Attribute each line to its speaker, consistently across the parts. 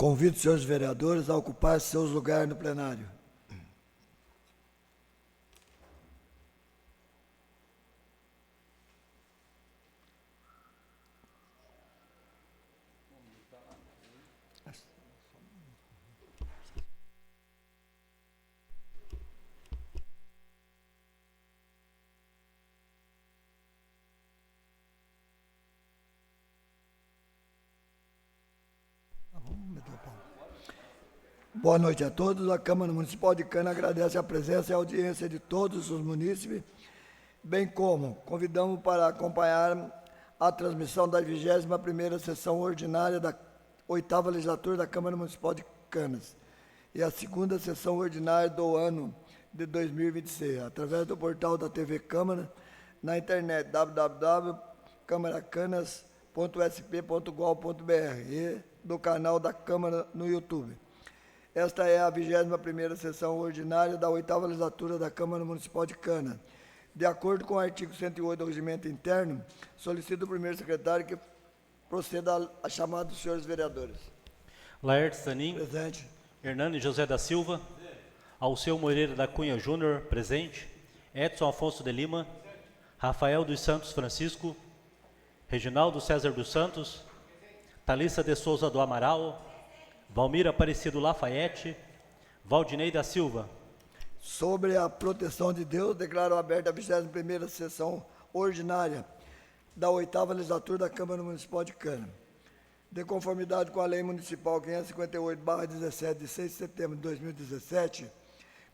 Speaker 1: Convido os senhores vereadores a ocupar seus lugares no plenário. Boa noite a todos. A Câmara Municipal de Cana agradece a presença e a audiência de todos os munícipes, bem como convidamos para acompanhar a transmissão da 21ª sessão ordinária da 8ª legislatura da Câmara Municipal de Canas e a segunda sessão ordinária do ano de 2026, através do portal da TV Câmara, na internet www.camaracanas.sp.gov.br e do canal da Câmara no YouTube. Esta é a 21ª sessão ordinária da 8ª legislatura da Câmara Municipal de Cana. De acordo com o artigo 108 do Regimento Interno, solicito o primeiro secretário que proceda à chamada dos senhores vereadores.
Speaker 2: Laerte Sanin.
Speaker 1: Presente.
Speaker 2: Hernani José da Silva. Alceu Moreira da Cunha Júnior. Presente. Edson Afonso de Lima. Rafael dos Santos Francisco. Reginaldo César dos Santos. Thalissa de Souza do Amaral. Valmir Aparecido Lafayette. Valdinei da Silva.
Speaker 1: Sobre a proteção de Deus, declaro aberta a 21ª sessão ordinária da 8ª legislatura da Câmara Municipal de Cana. De conformidade com a Lei Municipal 558/17, de 6 de setembro de 2017,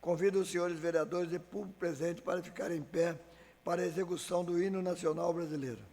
Speaker 1: convido os senhores vereadores e público presente para ficar em pé para a execução do hino nacional brasileiro.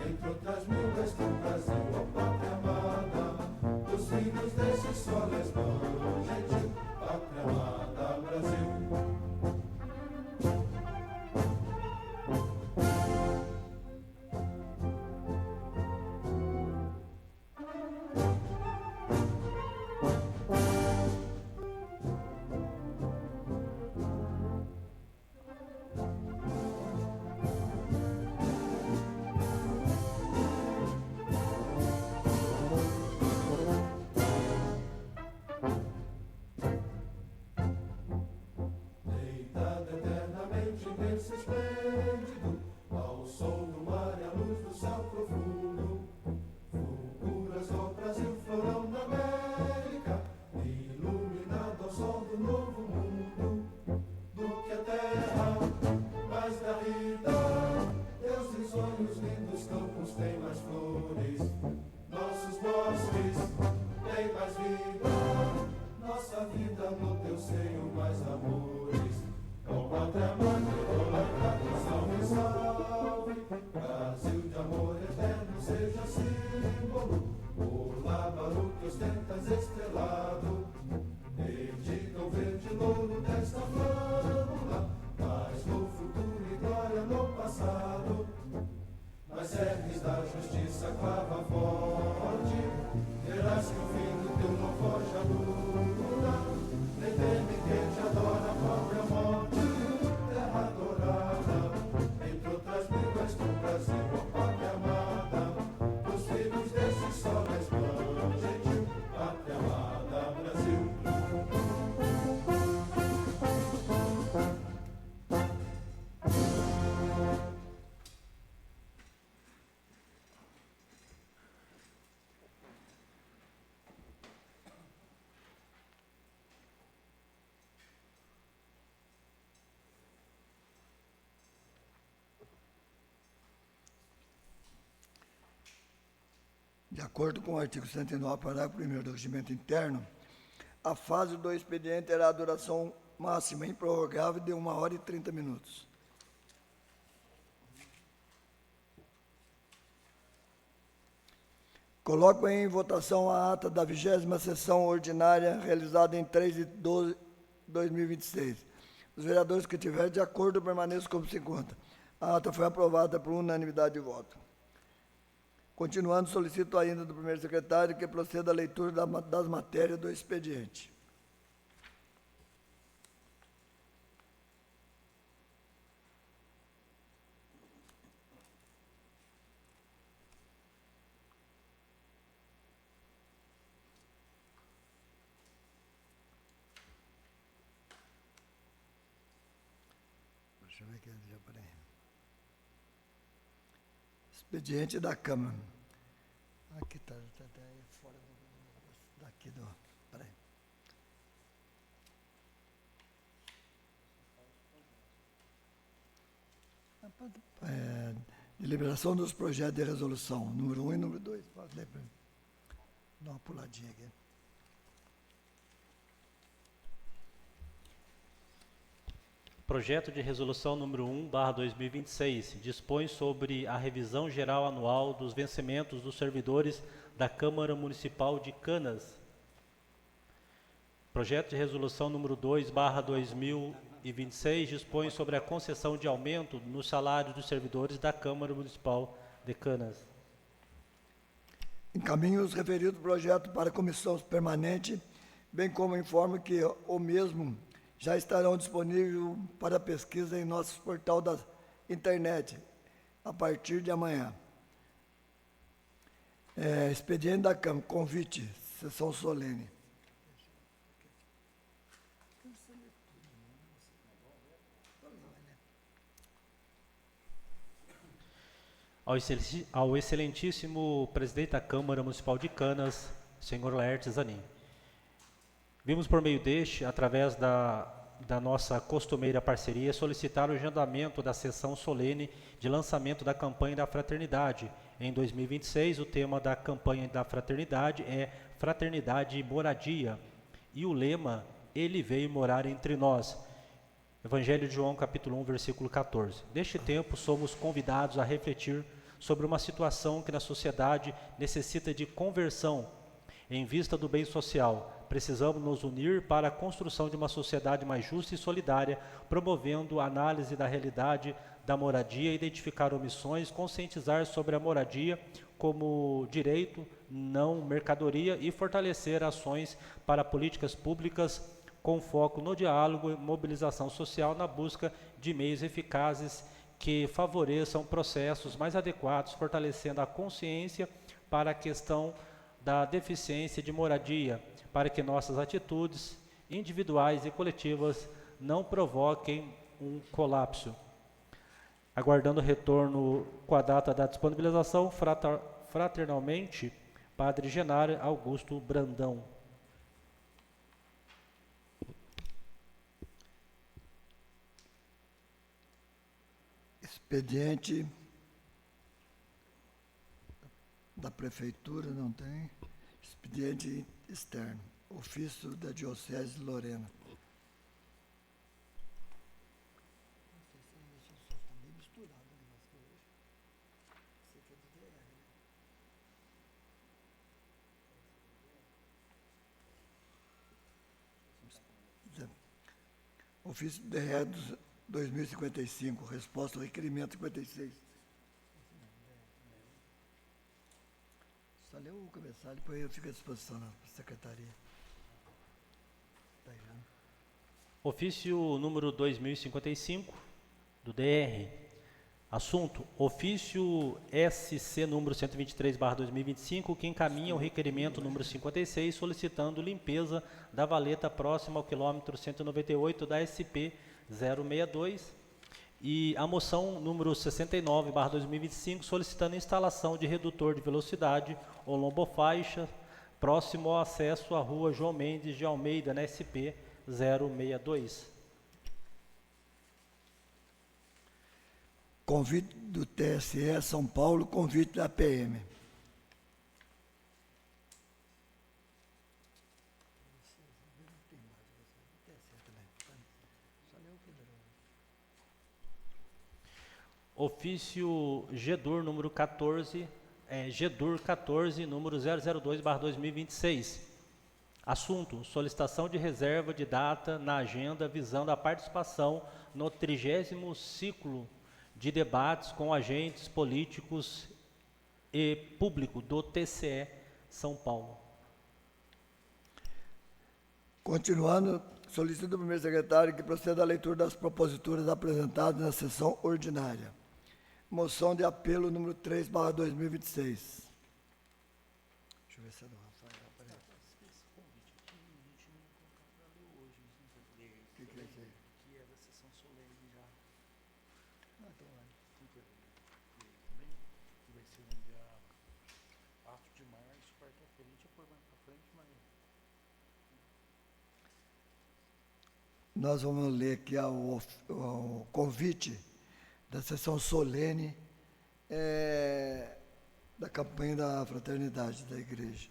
Speaker 3: Entre outras mil, este Brasil, ó pátria amada.
Speaker 1: De acordo com o artigo 109, parágrafo 1º do Regimento Interno, a fase do expediente terá a duração máxima improrrogável de 1 hora e 30 minutos. Coloco em votação a ata da 20ª sessão ordinária realizada em 3 de 12 de 2026. Os vereadores que tiverem de acordo permaneçam como se encontra. A ata foi aprovada por unanimidade de voto. Continuando, solicito ainda do primeiro secretário que proceda à leitura das matérias do expediente. Deixa eu ver aqui, já parei. Expediente da Câmara. Aqui está aí fora daqui do. Peraí. Deliberação dos projetos de resolução, número 1 e número 2. Pode ler para mim. Dá uma puladinha aqui.
Speaker 2: Projeto de resolução número 1/2026 dispõe sobre a revisão geral anual dos vencimentos dos servidores da Câmara Municipal de Canas. Projeto de resolução número 2/2026 dispõe sobre a concessão de aumento no salário dos servidores da Câmara Municipal de Canas.
Speaker 1: Encaminho os referidos projetos para a comissão permanente, bem como informo que o mesmo já estarão disponíveis para pesquisa em nosso portal da internet a partir de amanhã. Expediente da Câmara, convite, sessão solene.
Speaker 2: Ao excelentíssimo presidente da Câmara Municipal de Canas, senhor Laertes Zanin. Vimos por meio deste, através da nossa costumeira parceria, solicitar o agendamento da sessão solene de lançamento da campanha da Fraternidade. Em 2026, o tema da campanha da Fraternidade é Fraternidade e Moradia. E o lema, Ele veio morar entre nós. Evangelho de João, capítulo 1, versículo 14. Neste tempo, somos convidados a refletir sobre uma situação que na sociedade necessita de conversão em vista do bem social. Precisamos nos unir para a construção de uma sociedade mais justa e solidária, promovendo a análise da realidade da moradia, identificar omissões, conscientizar sobre a moradia como direito, não mercadoria, e fortalecer ações para políticas públicas com foco no diálogo e mobilização social na busca de meios eficazes que favoreçam processos mais adequados, fortalecendo a consciência para a questão da deficiência de moradia, para que nossas atitudes individuais e coletivas não provoquem um colapso. Aguardando o retorno com a data da disponibilização, fraternalmente, Padre Genário Augusto Brandão.
Speaker 1: Expediente da Prefeitura, não tem. Expediente externo. Ofício da Diocese de Lorena. Ofício de DR 2055, resposta ao requerimento 56. Só leu o cabeçalho, depois eu fico à disposição na secretaria. Tá aí, né?
Speaker 2: Ofício número 2055, do DR. Assunto, ofício SC número 123/2025, que encaminha o requerimento número 56, solicitando limpeza da valeta próxima ao quilômetro 198 da SP 062, e a moção número 69/2025, solicitando instalação de redutor de velocidade ou lombofaixa próximo ao acesso à rua João Mendes de Almeida, na SP 062.
Speaker 1: Convite do TSE São Paulo, convite da PM.
Speaker 2: Ofício GEDUR número 14, GEDUR 14, número 002/2026. Assunto: solicitação de reserva de data na agenda visando a participação no 30º ciclo de debates com agentes políticos e público do TCE São Paulo.
Speaker 1: Continuando, solicito ao primeiro secretário que proceda à leitura das proposituras apresentadas na sessão ordinária. Moção de apelo número 3/2026. Deixa eu ver se é do Rafael. Peraí. O que é isso aí?
Speaker 3: Que é da sessão solene já.
Speaker 1: Ah, então vai.
Speaker 3: Também, que vai ser no dia 4 de março, quarta-feira. A gente ia pôr mais pra frente, mas...
Speaker 1: Nós vamos ler aqui o convite da sessão solene da campanha da fraternidade da igreja.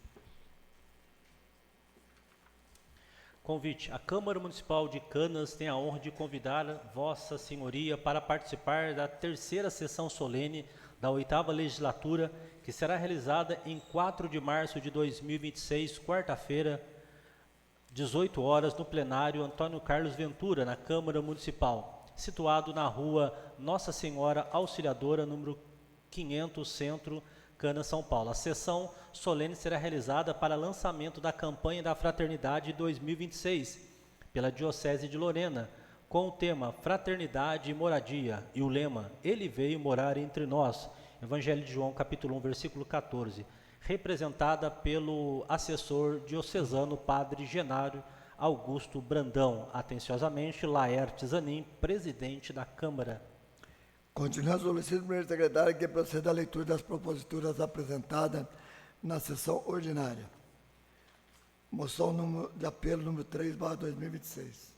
Speaker 2: Convite. A Câmara Municipal de Canas tem a honra de convidar Vossa Senhoria para participar da terceira sessão solene da 8ª legislatura, que será realizada em 4 de março de 2026, quarta-feira, 18 horas, no plenário Antônio Carlos Ventura, na Câmara Municipal, situado na rua Nossa Senhora Auxiliadora, número 500, Centro, Canas, São Paulo. A sessão solene será realizada para lançamento da campanha da Fraternidade 2026, pela Diocese de Lorena, com o tema Fraternidade e Moradia, e o lema Ele veio morar entre nós, Evangelho de João, capítulo 1, versículo 14, representada pelo assessor diocesano Padre Genário Augusto Brandão. Atenciosamente, Laerte Zanin, presidente da Câmara.
Speaker 1: Continuando, solicito ao primeiro secretário que proceda à leitura das proposituras apresentadas na sessão ordinária. Moção de apelo número 3/2026.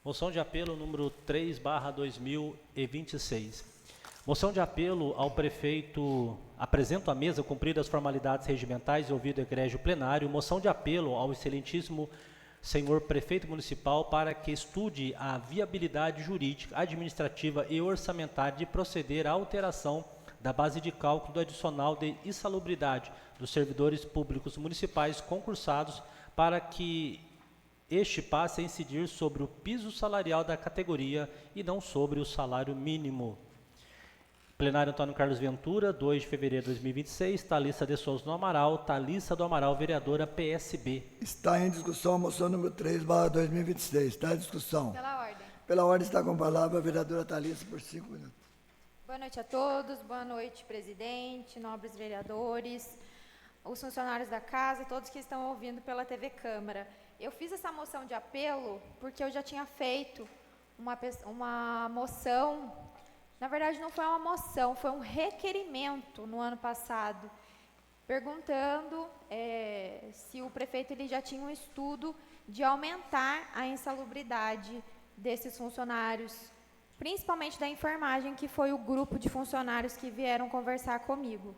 Speaker 2: Moção de apelo número 3/2026. Moção de apelo ao prefeito. Apresento à mesa, cumpridas as formalidades regimentais e ouvido o egrégio plenário, moção de apelo ao excelentíssimo senhor prefeito municipal para que estude a viabilidade jurídica, administrativa e orçamentária de proceder à alteração da base de cálculo do adicional de insalubridade dos servidores públicos municipais concursados para que este passe a incidir sobre o piso salarial da categoria e não sobre o salário mínimo. Plenário Antônio Carlos Ventura, 2 de fevereiro de 2026, Thalissa de Souza do Amaral, Thalissa do Amaral, vereadora PSB.
Speaker 1: Está em discussão a moção número 3/2026. Está em discussão.
Speaker 4: Pela ordem.
Speaker 1: Pela ordem está com a palavra a vereadora Thalissa por 5 minutos.
Speaker 4: Boa noite a todos, boa noite, presidente, nobres vereadores, os funcionários da casa, todos que estão ouvindo pela TV Câmara. Eu fiz essa moção de apelo porque eu já tinha feito uma moção. Na verdade, não foi uma moção, foi um requerimento no ano passado, perguntando se o prefeito ele já tinha um estudo de aumentar a insalubridade desses funcionários, principalmente da enfermagem, que foi o grupo de funcionários que vieram conversar comigo.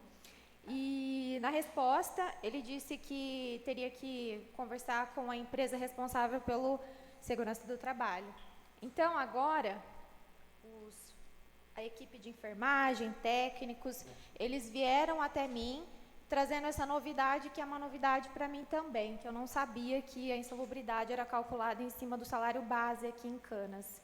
Speaker 4: E, na resposta, ele disse que teria que conversar com a empresa responsável pela segurança do trabalho. Então, agora, a equipe de enfermagem, técnicos, eles vieram até mim, trazendo essa novidade, que é uma novidade para mim também, que eu não sabia que a insalubridade era calculada em cima do salário base aqui em Canas.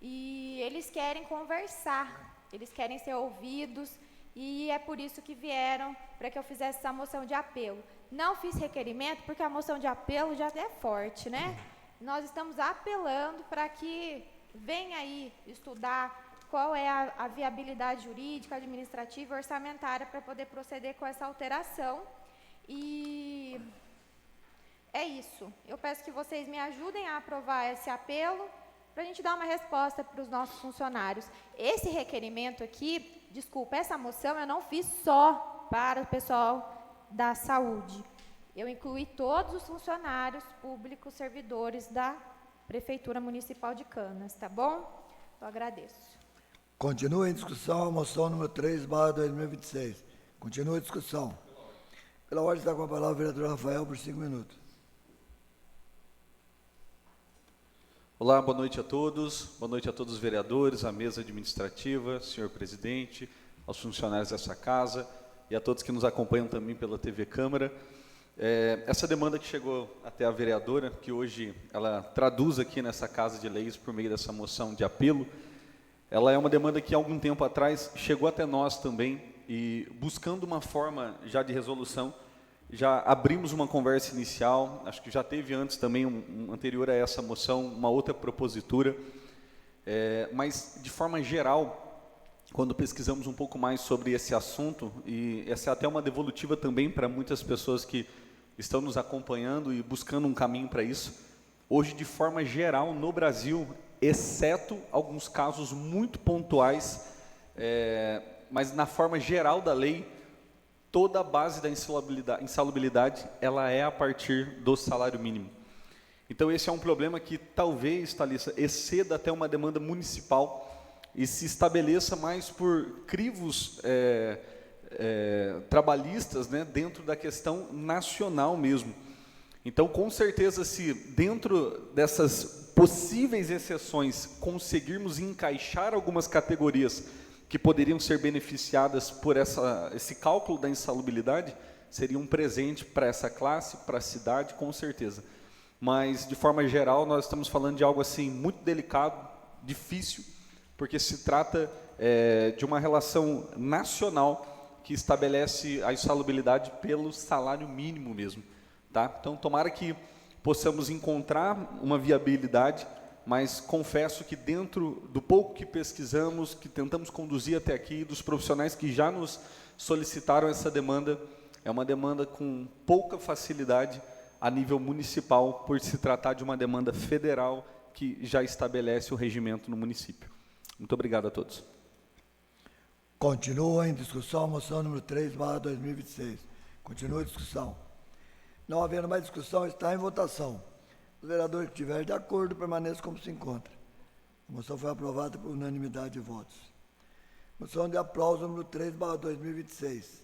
Speaker 4: E eles querem conversar, eles querem ser ouvidos, e é por isso que vieram para que eu fizesse essa moção de apelo. Não fiz requerimento, porque a moção de apelo já é forte, né? Nós estamos apelando para que venha aí estudar qual é a viabilidade jurídica, administrativa e orçamentária para poder proceder com essa alteração. E é isso. Eu peço que vocês me ajudem a aprovar esse apelo para a gente dar uma resposta para os nossos funcionários. Esse requerimento aqui, desculpa, essa moção eu não fiz só para o pessoal da saúde. Eu incluí todos os funcionários públicos, servidores da Prefeitura Municipal de Canas, tá bom? Eu agradeço.
Speaker 1: Continua em discussão a moção número 3/2026. Continua a discussão. Pela ordem está com a palavra o vereador Rafael por 5 minutos.
Speaker 5: Olá, boa noite a todos os vereadores, à mesa administrativa, senhor presidente, aos funcionários dessa casa e a todos que nos acompanham também pela TV Câmara. Essa demanda que chegou até a vereadora, que hoje ela traduz aqui nessa Casa de Leis por meio dessa moção de apelo, ela é uma demanda que há algum tempo atrás chegou até nós também e buscando uma forma já de resolução, já abrimos uma conversa inicial, acho que já teve antes também, anterior a essa moção, uma outra propositura, mas de forma geral, quando pesquisamos um pouco mais sobre esse assunto, e essa é até uma devolutiva também para muitas pessoas que estão nos acompanhando e buscando um caminho para isso, hoje de forma geral no Brasil, exceto alguns casos muito pontuais, mas na forma geral da lei, toda a base da insalubridade, ela é a partir do salário mínimo. Então, esse é um problema que talvez, Thalissa, exceda até uma demanda municipal e se estabeleça mais por crivos trabalhistas, né, dentro da questão nacional mesmo. Então, com certeza, se dentro dessas possíveis exceções conseguirmos encaixar algumas categorias que poderiam ser beneficiadas por esse cálculo da insalubridade, seria um presente para essa classe, para a cidade, com certeza. Mas, de forma geral, nós estamos falando de algo assim muito delicado, difícil, porque se trata de uma relação nacional que estabelece a insalubridade pelo salário mínimo mesmo. Tá? Então, tomara que possamos encontrar uma viabilidade, mas confesso que dentro do pouco que pesquisamos, que tentamos conduzir até aqui, dos profissionais que já nos solicitaram essa demanda, é uma demanda com pouca facilidade a nível municipal, por se tratar de uma demanda federal que já estabelece o regimento no município. Muito obrigado a todos.
Speaker 1: Continua em discussão a moção número 3/2026. Continua a discussão. Não havendo mais discussão, está em votação. Os vereadores que estiverem de acordo, permaneçam como se encontra. A moção foi aprovada por unanimidade de votos. Moção de aplauso número 3/2026.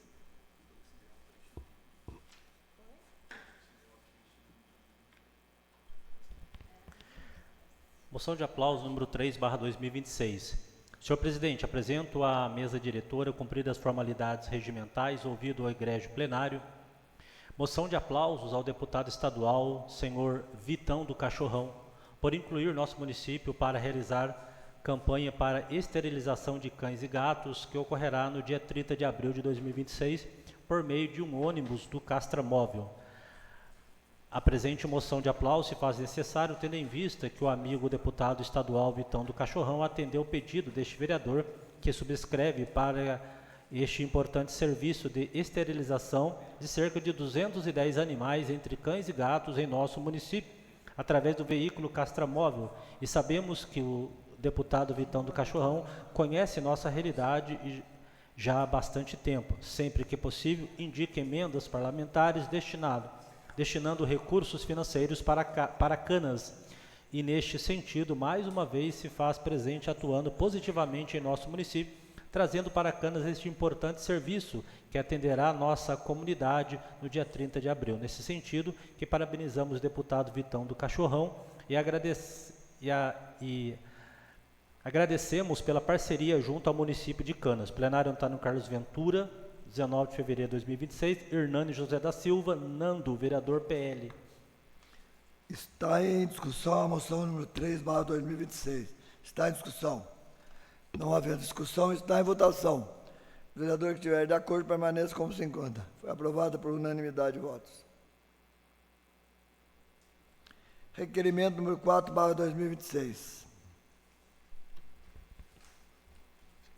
Speaker 2: Moção de aplauso número 3/2026. Senhor presidente, apresento à mesa diretora, cumpridas as formalidades regimentais, ouvido o egrégio plenário, moção de aplausos ao deputado estadual, senhor Vitão do Cachorrão, por incluir nosso município para realizar campanha para esterilização de cães e gatos, que ocorrerá no dia 30 de abril de 2026, por meio de um ônibus do Castramóvel. A presente moção de aplauso se faz necessário, tendo em vista que o amigo deputado estadual Vitão do Cachorrão atendeu o pedido deste vereador, que subscreve para este importante serviço de esterilização de cerca de 210 animais, entre cães e gatos, em nosso município, através do veículo Castramóvel. E sabemos que o deputado Vitão do Cachorrão conhece nossa realidade já há bastante tempo. Sempre que possível, indica emendas parlamentares destinando recursos financeiros para canas. E, neste sentido, mais uma vez se faz presente, atuando positivamente em nosso município, trazendo para Canas este importante serviço que atenderá a nossa comunidade no dia 30 de abril. Nesse sentido, que parabenizamos o deputado Vitão do Cachorrão e agradecemos pela parceria junto ao município de Canas. Plenário Antônio Carlos Ventura, 19 de fevereiro de 2026, Hernani José da Silva, Nando, vereador PL.
Speaker 1: Está em discussão a moção número 3/2026. Está em discussão. Não havendo discussão, está em votação. O vereador que estiver de acordo, permaneça como se encontra. Foi aprovada por unanimidade de votos. Requerimento número 4/2026.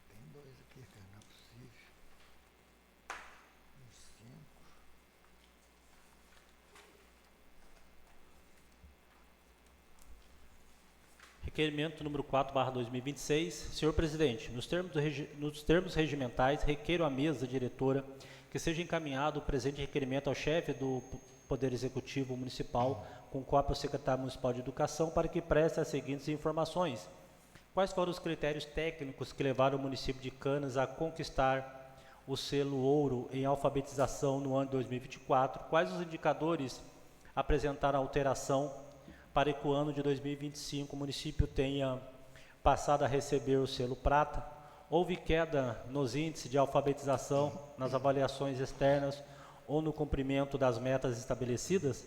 Speaker 1: Tem dois aqui, cara, não é possível.
Speaker 2: Requerimento número 4/2026. Senhor presidente, nos termos regimentais, requeiro à mesa diretora que seja encaminhado o presente requerimento ao chefe do Poder Executivo Municipal, com cópia ao secretário municipal de Educação, para que preste as seguintes informações. Quais foram os critérios técnicos que levaram o município de Canas a conquistar o selo ouro em alfabetização no ano 2024? Quais os indicadores apresentaram alteração para que o ano de 2025 o município tenha passado a receber o selo prata. Houve queda nos índices de alfabetização, nas avaliações externas ou no cumprimento das metas estabelecidas?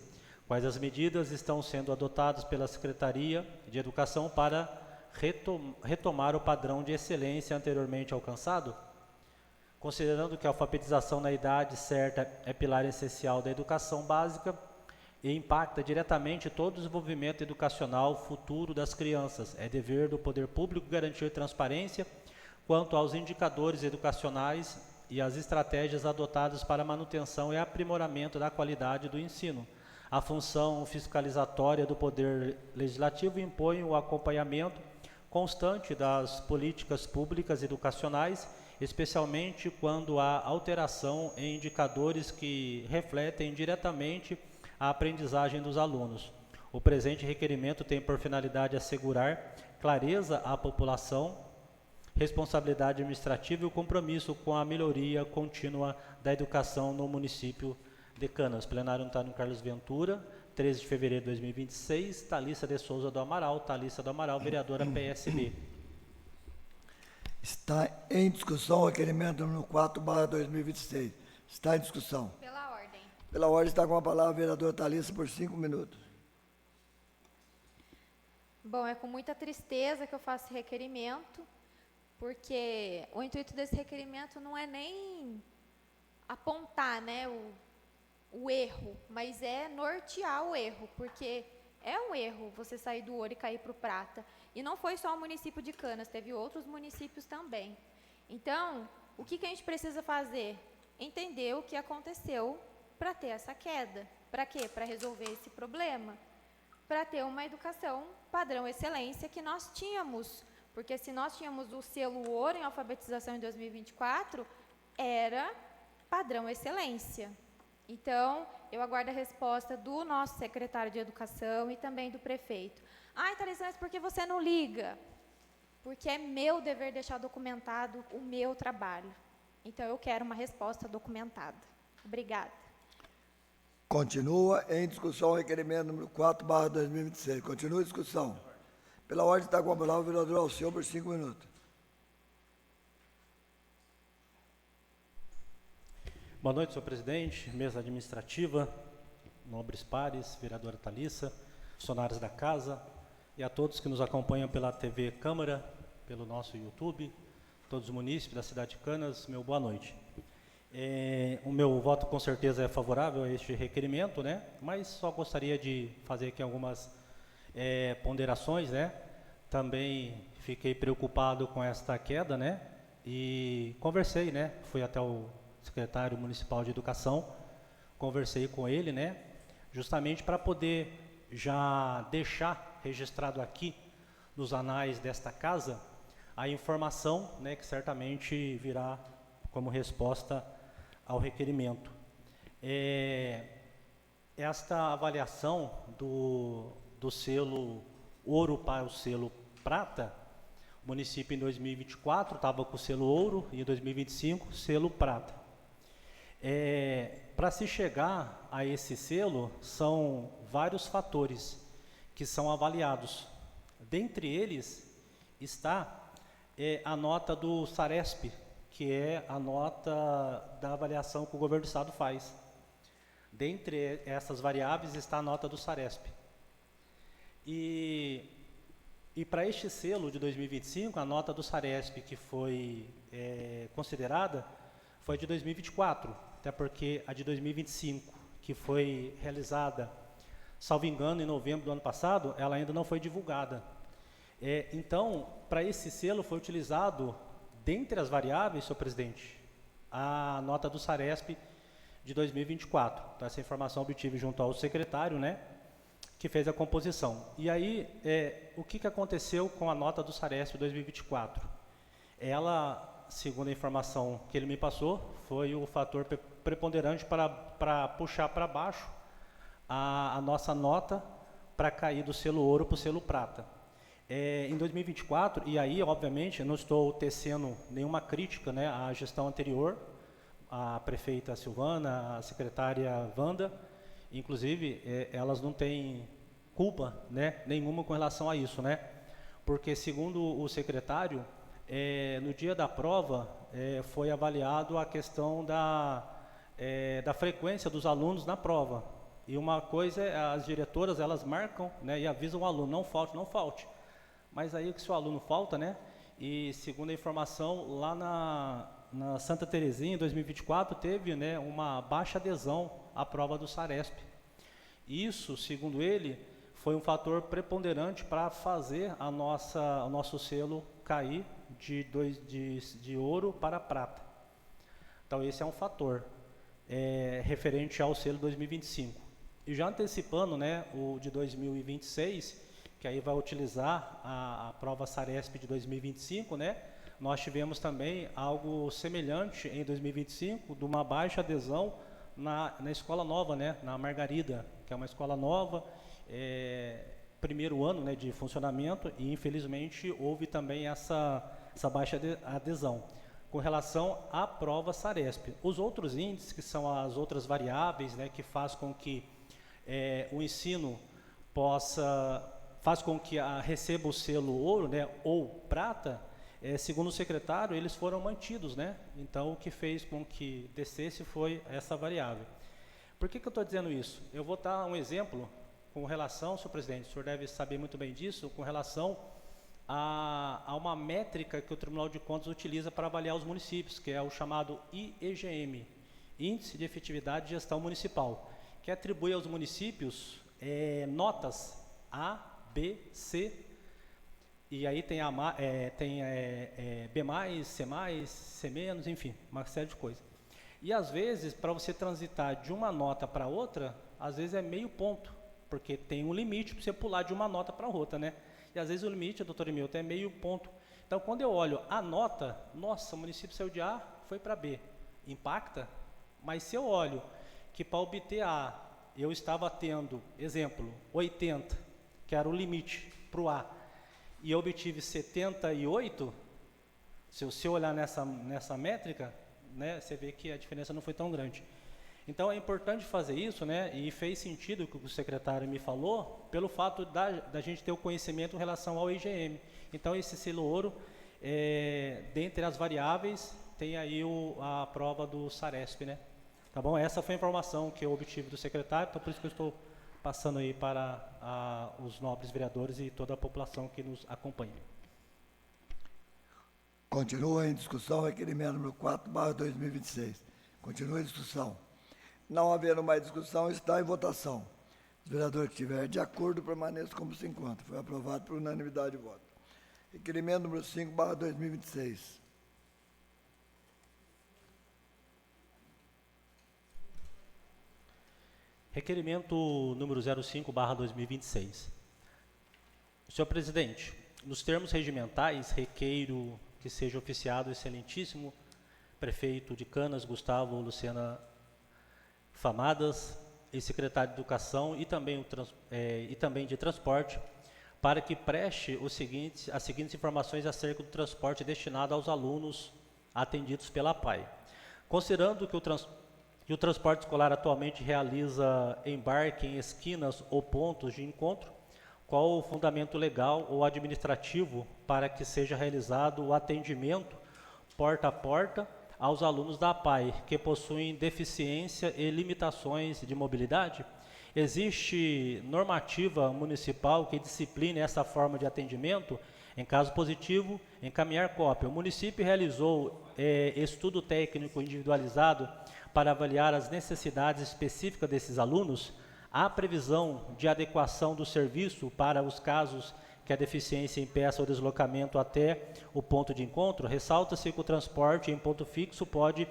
Speaker 2: Quais as medidas estão sendo adotadas pela Secretaria de Educação para retomar o padrão de excelência anteriormente alcançado? Considerando que a alfabetização na idade certa é pilar essencial da educação básica e impacta diretamente todo o desenvolvimento educacional futuro das crianças, é dever do poder público garantir transparência quanto aos indicadores educacionais e as estratégias adotadas para a manutenção e aprimoramento da qualidade do ensino. A função fiscalizatória do Poder Legislativo impõe o acompanhamento constante das políticas públicas educacionais, especialmente quando há alteração em indicadores que refletem diretamente a aprendizagem dos alunos. O presente requerimento tem por finalidade assegurar clareza à população, responsabilidade administrativa e o compromisso com a melhoria contínua da educação no município de Canas. Plenário Antônio Carlos Ventura, 13 de fevereiro de 2026, Thalissa de Souza do Amaral, vereadora PSB.
Speaker 1: Está em discussão o requerimento número 4/2026. Está em discussão.
Speaker 4: Pela ordem.
Speaker 1: Pela ordem está com a palavra a vereadora Thalissa por 5 minutos.
Speaker 4: Bom, é com muita tristeza que eu faço esse requerimento, porque o intuito desse requerimento não é nem apontar, né, o erro, mas é nortear o erro, porque é um erro você sair do ouro e cair para o prata. E não foi só o município de Canas, teve outros municípios também. Então, o que a gente precisa fazer? Entender o que aconteceu para ter essa queda. Para quê? Para resolver esse problema. Para ter uma educação padrão excelência que nós tínhamos. Porque se nós tínhamos o selo ouro em alfabetização em 2024, era padrão excelência. Então, eu aguardo a resposta do nosso secretário de Educação e também do prefeito. Thalissa, mas por que você não liga? Porque é meu dever deixar documentado o meu trabalho. Então, eu quero uma resposta documentada. Obrigada.
Speaker 1: Continua em discussão o requerimento número 4/2026. Continua a discussão. Pela ordem está com a palavra o vereador Alceu por 5 minutos.
Speaker 2: Boa noite, senhor presidente, mesa administrativa, nobres pares, vereadora Thalissa, funcionários da casa e a todos que nos acompanham pela TV Câmara, pelo nosso YouTube, todos os munícipes da cidade de Canas, meu boa noite. O meu voto com certeza é favorável a este requerimento, né? Mas só gostaria de fazer aqui algumas ponderações, né? Também fiquei preocupado com esta queda, né? E conversei, né? Fui até o secretário municipal de educação, conversei com ele, né, justamente para poder já deixar registrado aqui nos anais desta casa a informação, né, que certamente virá como resposta ao requerimento. Esta avaliação do selo ouro para o selo prata, o município em 2024 estava com o selo ouro e em 2025 selo prata. Para se chegar a esse selo, são vários fatores que são avaliados. Dentre eles está a nota do SARESP, que é a nota da avaliação que o governo do estado faz. Dentre essas variáveis está a nota do SARESP. E para este selo de 2025, a nota do SARESP que foi considerada foi de 2024, até porque a de 2025, que foi realizada, salvo engano, em novembro do ano passado, ela ainda não foi divulgada. Então, para esse selo foi utilizado, dentre as variáveis, senhor presidente, a nota do SARESP de 2024. Então, essa informação obtive junto ao secretário, né, que fez a composição. E aí, o que aconteceu com a nota do SARESP 2024? Ela, segundo a informação que ele me passou, foi o fator preponderante para puxar para baixo a nossa nota para cair do selo ouro para o selo prata. Em 2024, e aí, obviamente, eu não estou tecendo nenhuma crítica, né, à gestão anterior, a prefeita Silvana, a secretária Wanda, inclusive, elas não têm culpa, né, nenhuma com relação a isso, né? Porque, segundo o secretário, no dia da prova, foi avaliado a questão da frequência dos alunos na prova. E uma coisa, as diretoras, elas marcam, né, e avisam o aluno, não falte, não falte. Mas aí, se o aluno falta, né, e segundo a informação, lá na Santa Terezinha, em 2024, teve, né, uma baixa adesão à prova do Saresp. Isso, segundo ele, foi um fator preponderante para fazer o nosso selo cair de ouro para prata. Então, esse é um fator referente ao selo 2025. E já antecipando, né, o de 2026, que aí vai utilizar a prova Saresp de 2025, né, nós tivemos também algo semelhante em 2025, de uma baixa adesão na escola nova, né, na Margarida, que é uma escola nova, primeiro ano, né, de funcionamento, e infelizmente houve também essa baixa adesão com relação à prova Saresp. Os outros índices, que são as outras variáveis, né, que faz com que o ensino faz com que receba o selo ouro, né, ou prata, segundo o secretário, eles foram mantidos, né? Então, o que fez com que descesse foi essa variável. Por que eu estou dizendo isso? Eu vou dar um exemplo com relação, senhor presidente, o senhor deve saber muito bem disso, com relação a uma métrica que o Tribunal de Contas utiliza para avaliar os municípios, que é o chamado IEGM, Índice de Efetividade de Gestão Municipal, que atribui aos municípios notas A, B, C, e aí tem B+, C+, C-, enfim, uma série de coisas. E às vezes, para você transitar de uma nota para outra, às vezes é meio ponto, porque tem um limite para você pular de uma nota para outra, né? E às vezes o limite, doutor Emilton, é meio ponto. Então, quando eu olho a nota, nossa, o município saiu de A, foi para B, impacta? Mas se eu olho que para obter A, eu estava tendo, exemplo, 80, que era o limite para o A, e eu obtive 78, se você olhar nessa métrica, né, você vê que a diferença não foi tão grande. Então, é importante fazer isso, né, e fez sentido o que o secretário me falou, pelo fato da gente ter o conhecimento em relação ao IGM. Então, esse selo ouro, dentre as variáveis, tem aí a prova do Saresp, né? Tá bom? Essa foi a informação que eu obtive do secretário, então por isso que eu estou passando aí para os nobres vereadores e toda a população que nos acompanha.
Speaker 1: Continua em discussão o requerimento número 4/2026. Continua em discussão. Não havendo mais discussão, está em votação. Os vereadores que estiverem de acordo, permaneçam como se encontra. Foi aprovado por unanimidade de voto. Requerimento número 5/2026.
Speaker 2: Requerimento número 05/2026. Senhor presidente, nos termos regimentais, requeiro que seja oficiado o excelentíssimo prefeito de Canas, Gustavo Lucena Famadas, e secretário de Educação e também, de Transporte, para que preste as seguintes informações acerca do transporte destinado aos alunos atendidos pela APAE. Considerando que o transporte escolar atualmente realiza embarque em esquinas ou pontos de encontro, qual o fundamento legal ou administrativo para que seja realizado o atendimento porta a porta aos alunos da APAE que possuem deficiência e limitações de mobilidade? Existe normativa municipal que discipline essa forma de atendimento? Em caso positivo, encaminhar cópia. O município realizou estudo técnico individualizado para avaliar as necessidades específicas desses alunos. Há previsão de adequação do serviço para os casos que a deficiência impeça o deslocamento até o ponto de encontro? Ressalta-se que o transporte em ponto fixo pode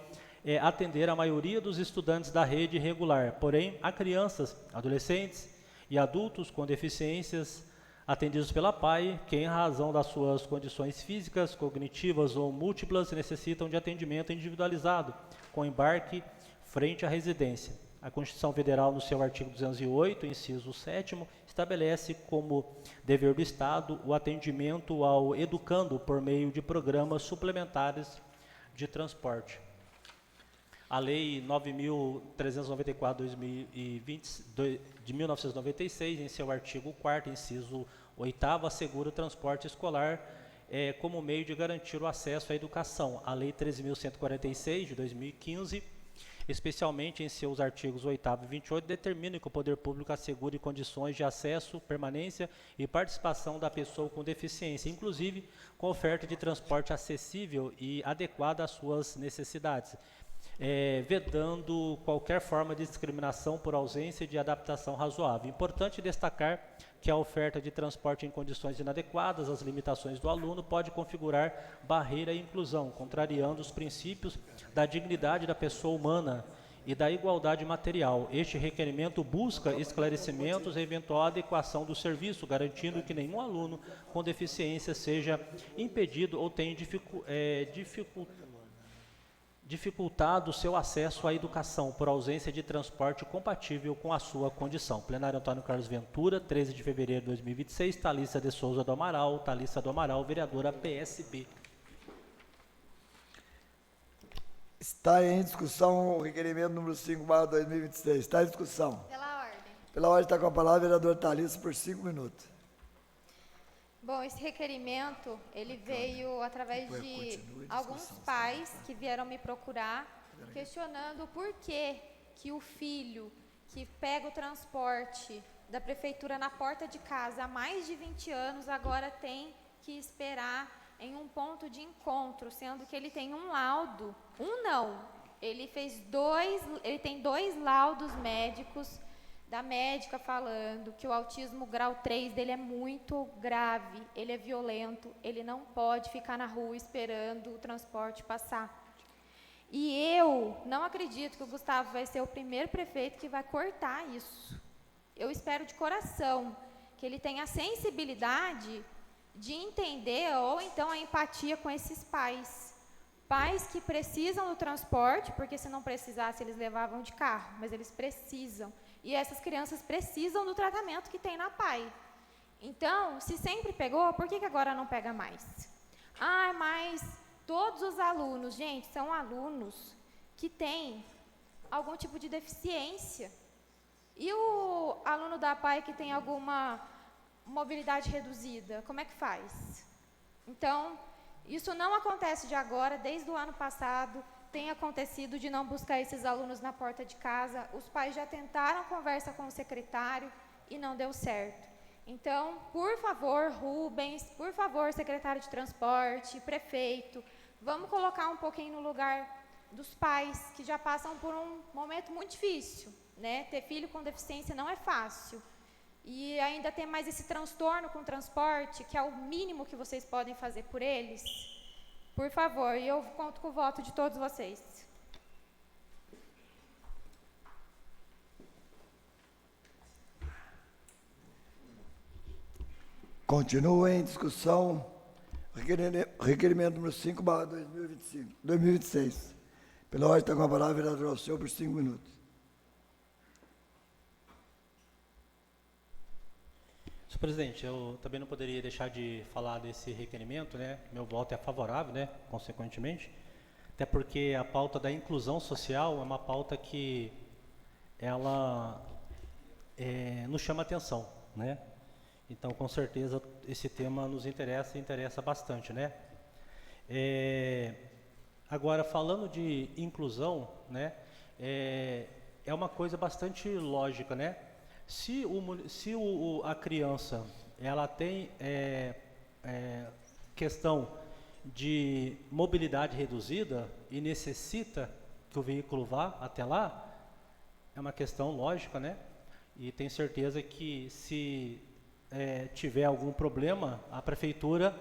Speaker 2: atender a maioria dos estudantes da rede regular, porém, há crianças, adolescentes e adultos com deficiências atendidos pela APAE, que em razão das suas condições físicas, cognitivas ou múltiplas, necessitam de atendimento individualizado, com embarque frente à residência. A Constituição Federal, no seu artigo 208, inciso 7º, estabelece como dever do Estado o atendimento ao educando por meio de programas suplementares de transporte. A Lei 9.394/2020 de 1996, em seu artigo 4º, inciso 8º, assegura o transporte escolar como meio de garantir o acesso à educação. A Lei 13.146, de 2015, especialmente em seus artigos 8º e 28, determina que o poder público assegure condições de acesso, permanência e participação da pessoa com deficiência, inclusive com oferta de transporte acessível e adequada às suas necessidades, vedando qualquer forma de discriminação por ausência de adaptação razoável. Importante destacar que a oferta de transporte em condições inadequadas às limitações do aluno pode configurar barreira à inclusão, contrariando os princípios da dignidade da pessoa humana e da igualdade material. Este requerimento busca esclarecimentos e eventual adequação do serviço, garantindo que nenhum aluno com deficiência seja impedido ou tenha dificultado o seu acesso à educação por ausência de transporte compatível com a sua condição. Plenário Antônio Carlos Ventura, 13 de fevereiro de 2026, Thalissa de Souza do Amaral, vereadora PSB.
Speaker 1: Está em discussão o requerimento número 5/2026. Está em discussão.
Speaker 4: Pela ordem.
Speaker 1: Pela ordem está com a palavra a vereadora Thalissa por 5 minutos.
Speaker 4: Bom, esse requerimento, ele veio através de alguns pais que vieram me procurar, questionando por que o filho que pega o transporte da prefeitura na porta de casa há mais de 20 anos, agora tem que esperar em um ponto de encontro, sendo que ele tem um laudo, ele tem 2 laudos médicos, da médica falando que o autismo grau 3 dele é muito grave, ele é violento, ele não pode ficar na rua esperando o transporte passar. E eu não acredito que o Gustavo vai ser o primeiro prefeito que vai cortar isso. Eu espero de coração que ele tenha a sensibilidade de entender, ou então a empatia com esses pais. Pais que precisam do transporte, porque se não precisasse eles levavam de carro, mas eles precisam. E essas crianças precisam do tratamento que tem na PAI. Então, se sempre pegou, por que agora não pega mais? Ah, mas todos os alunos, gente, são alunos que têm algum tipo de deficiência. E o aluno da PAI que tem alguma mobilidade reduzida, como é que faz? Então, isso não acontece de agora, desde o ano passado, tem acontecido de não buscar esses alunos na porta de casa. Os pais já tentaram conversa com o secretário e não deu certo. Então, por favor, Rubens, por favor, secretário de transporte, prefeito, vamos colocar um pouquinho no lugar dos pais que já passam por um momento muito difícil, né? Ter filho com deficiência não é fácil. E ainda tem mais esse transtorno com o transporte, que é o mínimo que vocês podem fazer por eles. Por favor, e eu conto com o voto de todos vocês.
Speaker 1: Continua em discussão requerimento número 5/2026. Pela ordem está com a palavra a vereadora Alceu por 5 minutos.
Speaker 2: Senhor presidente, eu também não poderia deixar de falar desse requerimento, né? Meu voto é favorável, né? Consequentemente, até porque a pauta da inclusão social é uma pauta que ela nos chama atenção, né? Então, com certeza, esse tema nos interessa bastante, né? Agora, falando de inclusão, né? É uma coisa bastante lógica, né? Se a criança ela tem questão de mobilidade reduzida e necessita que o veículo vá até lá, é uma questão lógica, né? E tenho certeza que se tiver algum problema, a prefeitura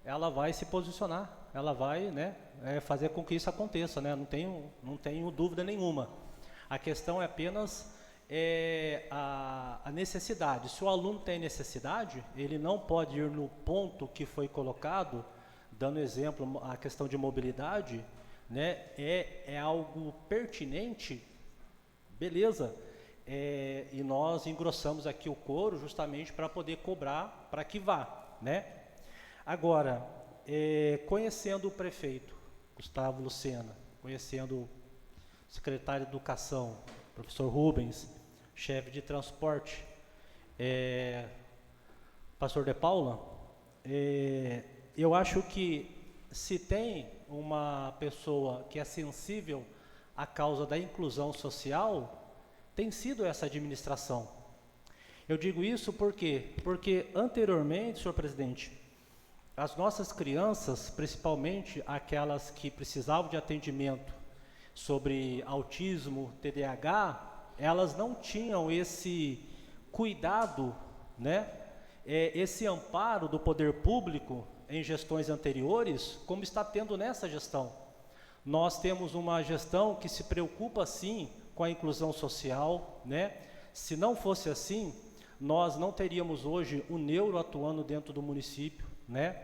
Speaker 2: ela vai se posicionar, ela vai, né, fazer com que isso aconteça, né? Não tenho dúvida nenhuma. A questão é apenas a necessidade. Se o aluno tem necessidade, ele não pode ir no ponto que foi colocado, dando exemplo, a questão de mobilidade, né, é algo pertinente, beleza, e nós engrossamos aqui o coro justamente para poder cobrar para que vá, né? Agora, conhecendo o prefeito Gustavo Lucena, conhecendo o secretário de Educação, professor Rubens, chefe de transporte. Pastor De Paula, eu acho que se tem uma pessoa que é sensível à causa da inclusão social, tem sido essa administração. Eu digo isso porque anteriormente, senhor presidente, as nossas crianças, principalmente aquelas que precisavam de atendimento sobre autismo, TDAH, elas não tinham esse cuidado, né? Esse amparo do poder público em gestões anteriores, como está tendo nessa gestão. Nós temos uma gestão que se preocupa, sim, com a inclusão social, né? Se não fosse assim, nós não teríamos hoje o neuro atuando dentro do município, né?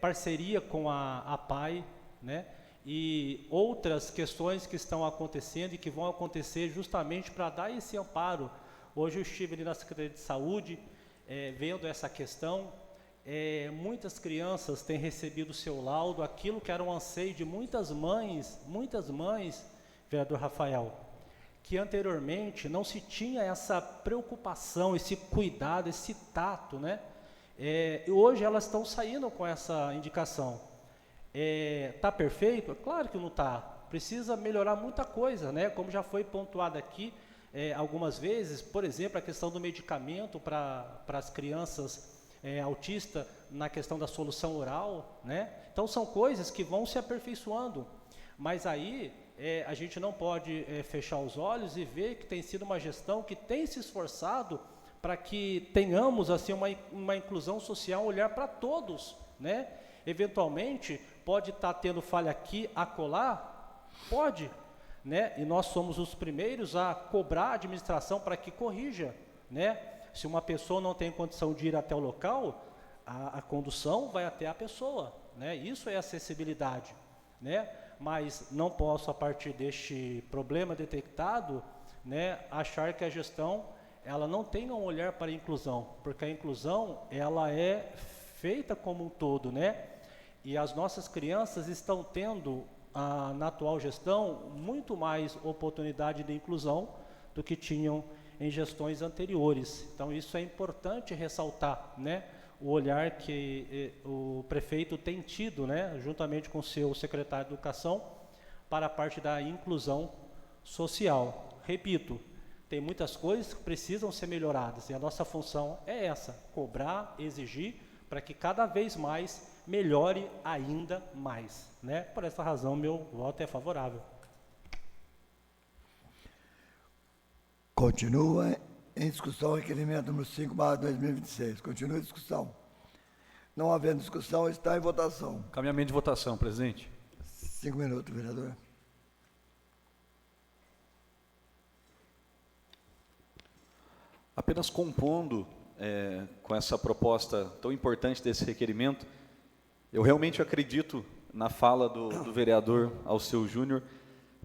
Speaker 2: Parceria com a PAI, né? E outras questões que estão acontecendo e que vão acontecer justamente para dar esse amparo. Hoje eu estive ali na Secretaria de Saúde, vendo essa questão. Muitas crianças têm recebido o seu laudo, aquilo que era um anseio de muitas mães, vereador Rafael, que anteriormente não se tinha essa preocupação, esse cuidado, esse tato, né? E hoje elas estão saindo com essa indicação. Está perfeito? Claro que não está. Precisa melhorar muita coisa, né? Como já foi pontuado aqui algumas vezes, por exemplo, a questão do medicamento para as crianças autistas na questão da solução oral, né? Então são coisas que vão se aperfeiçoando, mas aí a gente não pode fechar os olhos e ver que tem sido uma gestão que tem se esforçado para que tenhamos assim uma inclusão social, olhar para todos, né? Eventualmente pode estar tendo falha aqui, acolá, pode, né? E nós somos os primeiros a cobrar a administração para que corrija, né? Se uma pessoa não tem condição de ir até o local, a condução vai até a pessoa, né? Isso é acessibilidade, né? Mas não posso, a partir deste problema detectado, né, achar que a gestão ela não tem um olhar para a inclusão, porque a inclusão ela é feita como um todo, né? E as nossas crianças estão tendo, na atual gestão, muito mais oportunidade de inclusão do que tinham em gestões anteriores. Então, isso é importante ressaltar, né? O olhar que o prefeito tem tido, né? Juntamente com o seu secretário de Educação, para a parte da inclusão social. Repito, tem muitas coisas que precisam ser melhoradas, e a nossa função é essa, cobrar, exigir, para que cada vez mais melhore ainda mais, né? Por essa razão, meu voto é favorável.
Speaker 1: Continua em discussão o requerimento número 5/2026. Continua a discussão. Não havendo discussão, está em votação.
Speaker 5: Caminhamento de votação, presidente.
Speaker 1: 5 minutos, vereador.
Speaker 5: Apenas compondo com essa proposta tão importante desse requerimento, eu realmente acredito na fala do vereador Alceu Júnior.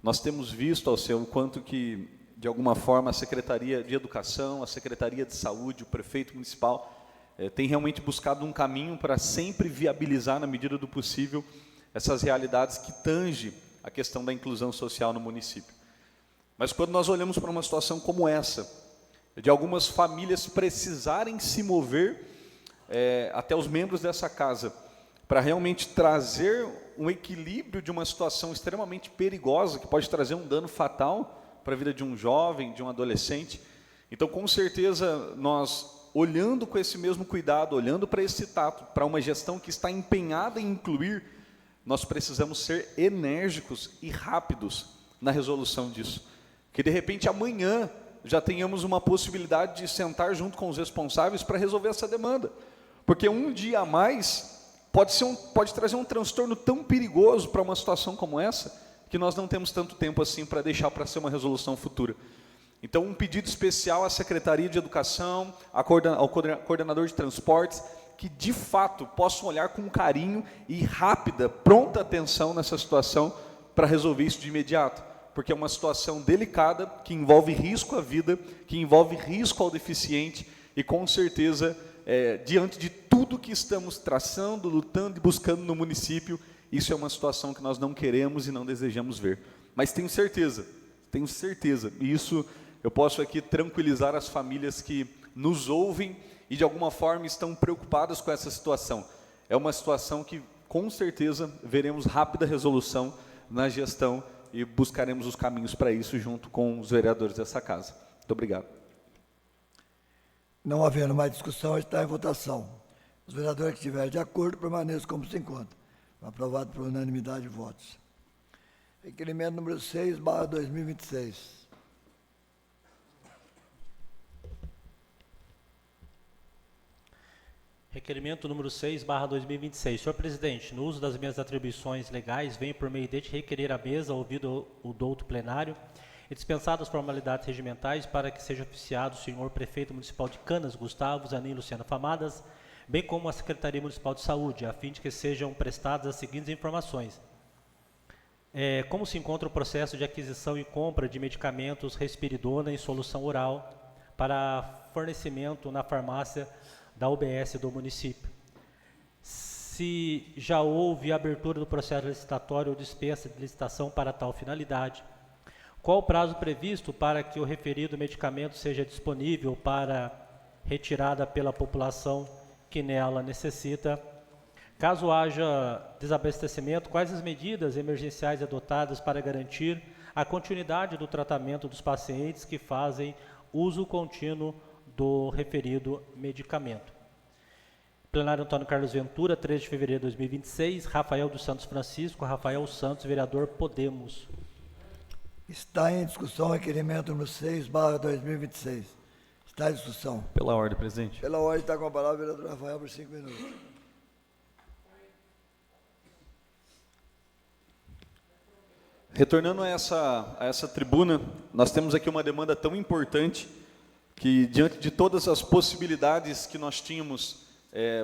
Speaker 5: Nós temos visto, Alceu, o quanto que, de alguma forma, a Secretaria de Educação, a Secretaria de Saúde, o prefeito municipal, tem realmente buscado um caminho para sempre viabilizar, na medida do possível, essas realidades que tangem a questão da inclusão social no município. Mas quando nós olhamos para uma situação como essa, de algumas famílias precisarem se mover até os membros dessa casa, para realmente trazer um equilíbrio de uma situação extremamente perigosa, que pode trazer um dano fatal para a vida de um jovem, de um adolescente. Então, com certeza, nós, olhando com esse mesmo cuidado, olhando para esse tato, para uma gestão que está empenhada em incluir, nós precisamos ser enérgicos e rápidos na resolução disso. Que, de repente, amanhã já tenhamos uma possibilidade de sentar junto com os responsáveis para resolver essa demanda. Porque um dia a mais pode trazer um transtorno tão perigoso para uma situação como essa, que nós não temos tanto tempo assim para deixar para ser uma resolução futura. Então, um pedido especial à Secretaria de Educação, ao coordenador de transportes, que de fato possam olhar com carinho e rápida, pronta atenção nessa situação para resolver isso de imediato, porque é uma situação delicada, que envolve risco à vida, que envolve risco ao deficiente, e com certeza, diante de tudo que estamos traçando, lutando e buscando no município, isso é uma situação que nós não queremos e não desejamos ver. Mas tenho certeza, e isso eu posso aqui tranquilizar as famílias que nos ouvem e de alguma forma estão preocupadas com essa situação. É uma situação que com certeza veremos rápida resolução na gestão e buscaremos os caminhos para isso junto com os vereadores dessa casa. Muito obrigado.
Speaker 1: Não havendo mais discussão, está em votação. Os vereadores que estiverem de acordo permaneçam como se encontram. Aprovado por unanimidade de votos. Requerimento número 6/2026.
Speaker 2: Requerimento número 6/2026. Senhor presidente, no uso das minhas atribuições legais, venho por meio deste requerer à mesa, ouvido o douto plenário, e dispensadas as formalidades regimentais para que seja oficiado o senhor prefeito municipal de Canas, Gustavo Zanin Luciano Famadas, bem como a Secretaria Municipal de Saúde, a fim de que sejam prestadas as seguintes informações. Como se encontra o processo de aquisição e compra de medicamentos Risperidona em solução oral para fornecimento na farmácia da UBS do município. Se já houve abertura do processo licitatório ou dispensa de licitação para tal finalidade, qual o prazo previsto para que o referido medicamento seja disponível para retirada pela população que nela necessita? Caso haja desabastecimento, quais as medidas emergenciais adotadas para garantir a continuidade do tratamento dos pacientes que fazem uso contínuo do referido medicamento? Plenário Antônio Carlos Ventura, 3 de fevereiro de 2026, Rafael dos Santos Francisco, Rafael Santos, vereador Podemos.
Speaker 1: Está em discussão o requerimento número 6/2026. Está em discussão.
Speaker 5: Pela ordem, presidente.
Speaker 1: Pela ordem, está com a palavra o vereador Rafael por 5 minutos.
Speaker 5: Retornando a essa tribuna, nós temos aqui uma demanda tão importante que, diante de todas as possibilidades que nós tínhamos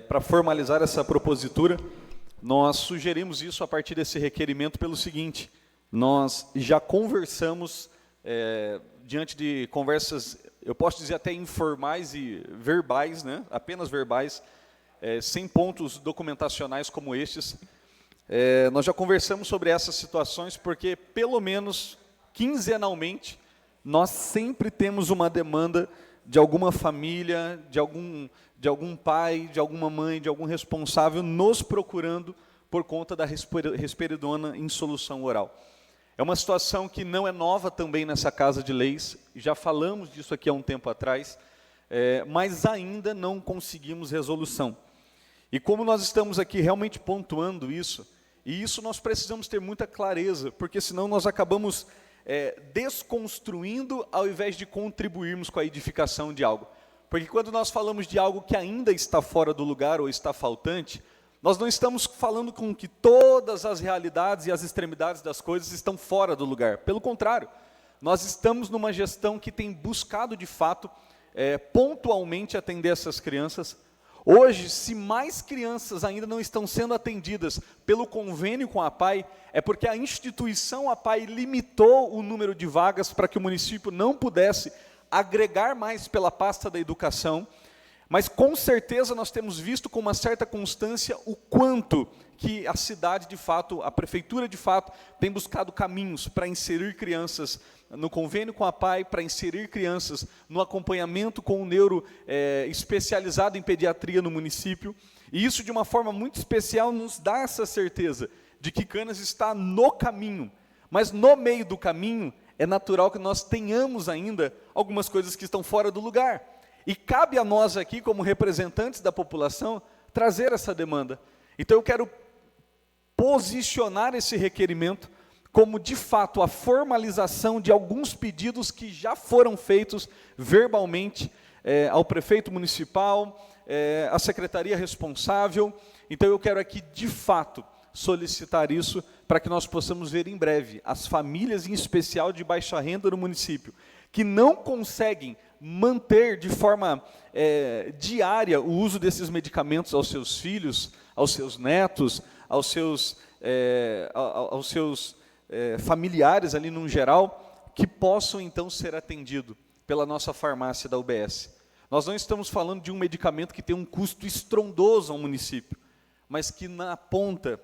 Speaker 5: para formalizar essa propositura, nós sugerimos isso a partir desse requerimento pelo seguinte: nós já conversamos, diante de conversas, eu posso dizer até informais e verbais, né? Apenas verbais, sem pontos documentacionais como estes. Nós já conversamos sobre essas situações porque, pelo menos quinzenalmente, nós sempre temos uma demanda de alguma família, de algum pai, de alguma mãe, de algum responsável nos procurando por conta da risperidona em solução oral. É uma situação que não é nova também nessa Casa de Leis, já falamos disso aqui há um tempo atrás, mas ainda não conseguimos resolução. E como nós estamos aqui realmente pontuando isso, e isso nós precisamos ter muita clareza, porque senão nós acabamos desconstruindo ao invés de contribuirmos com a edificação de algo. Porque quando nós falamos de algo que ainda está fora do lugar ou está faltante, nós não estamos falando com que todas as realidades e as extremidades das coisas estão fora do lugar. Pelo contrário, nós estamos numa gestão que tem buscado, de fato, pontualmente atender essas crianças. Hoje, se mais crianças ainda não estão sendo atendidas pelo convênio com a APAE, é porque a instituição APAE limitou o número de vagas para que o município não pudesse agregar mais pela pasta da educação, mas com certeza nós temos visto com uma certa constância o quanto que a cidade, de fato, a prefeitura, de fato, tem buscado caminhos para inserir crianças no convênio com a APAE, para inserir crianças no acompanhamento com o neuro especializado em pediatria no município, e isso de uma forma muito especial nos dá essa certeza de que Canas está no caminho, mas no meio do caminho é natural que nós tenhamos ainda algumas coisas que estão fora do lugar, e cabe a nós aqui, como representantes da população, trazer essa demanda. Então eu quero posicionar esse requerimento como, de fato, a formalização de alguns pedidos que já foram feitos verbalmente ao prefeito municipal, à secretaria responsável. Então eu quero aqui, de fato, solicitar isso para que nós possamos ver em breve as famílias, em especial de baixa renda no município, que não conseguem manter de forma diária o uso desses medicamentos aos seus filhos, aos seus netos, aos seus familiares ali no geral, que possam então ser atendidos pela nossa farmácia da UBS. Nós não estamos falando de um medicamento que tem um custo estrondoso ao município, mas que na ponta,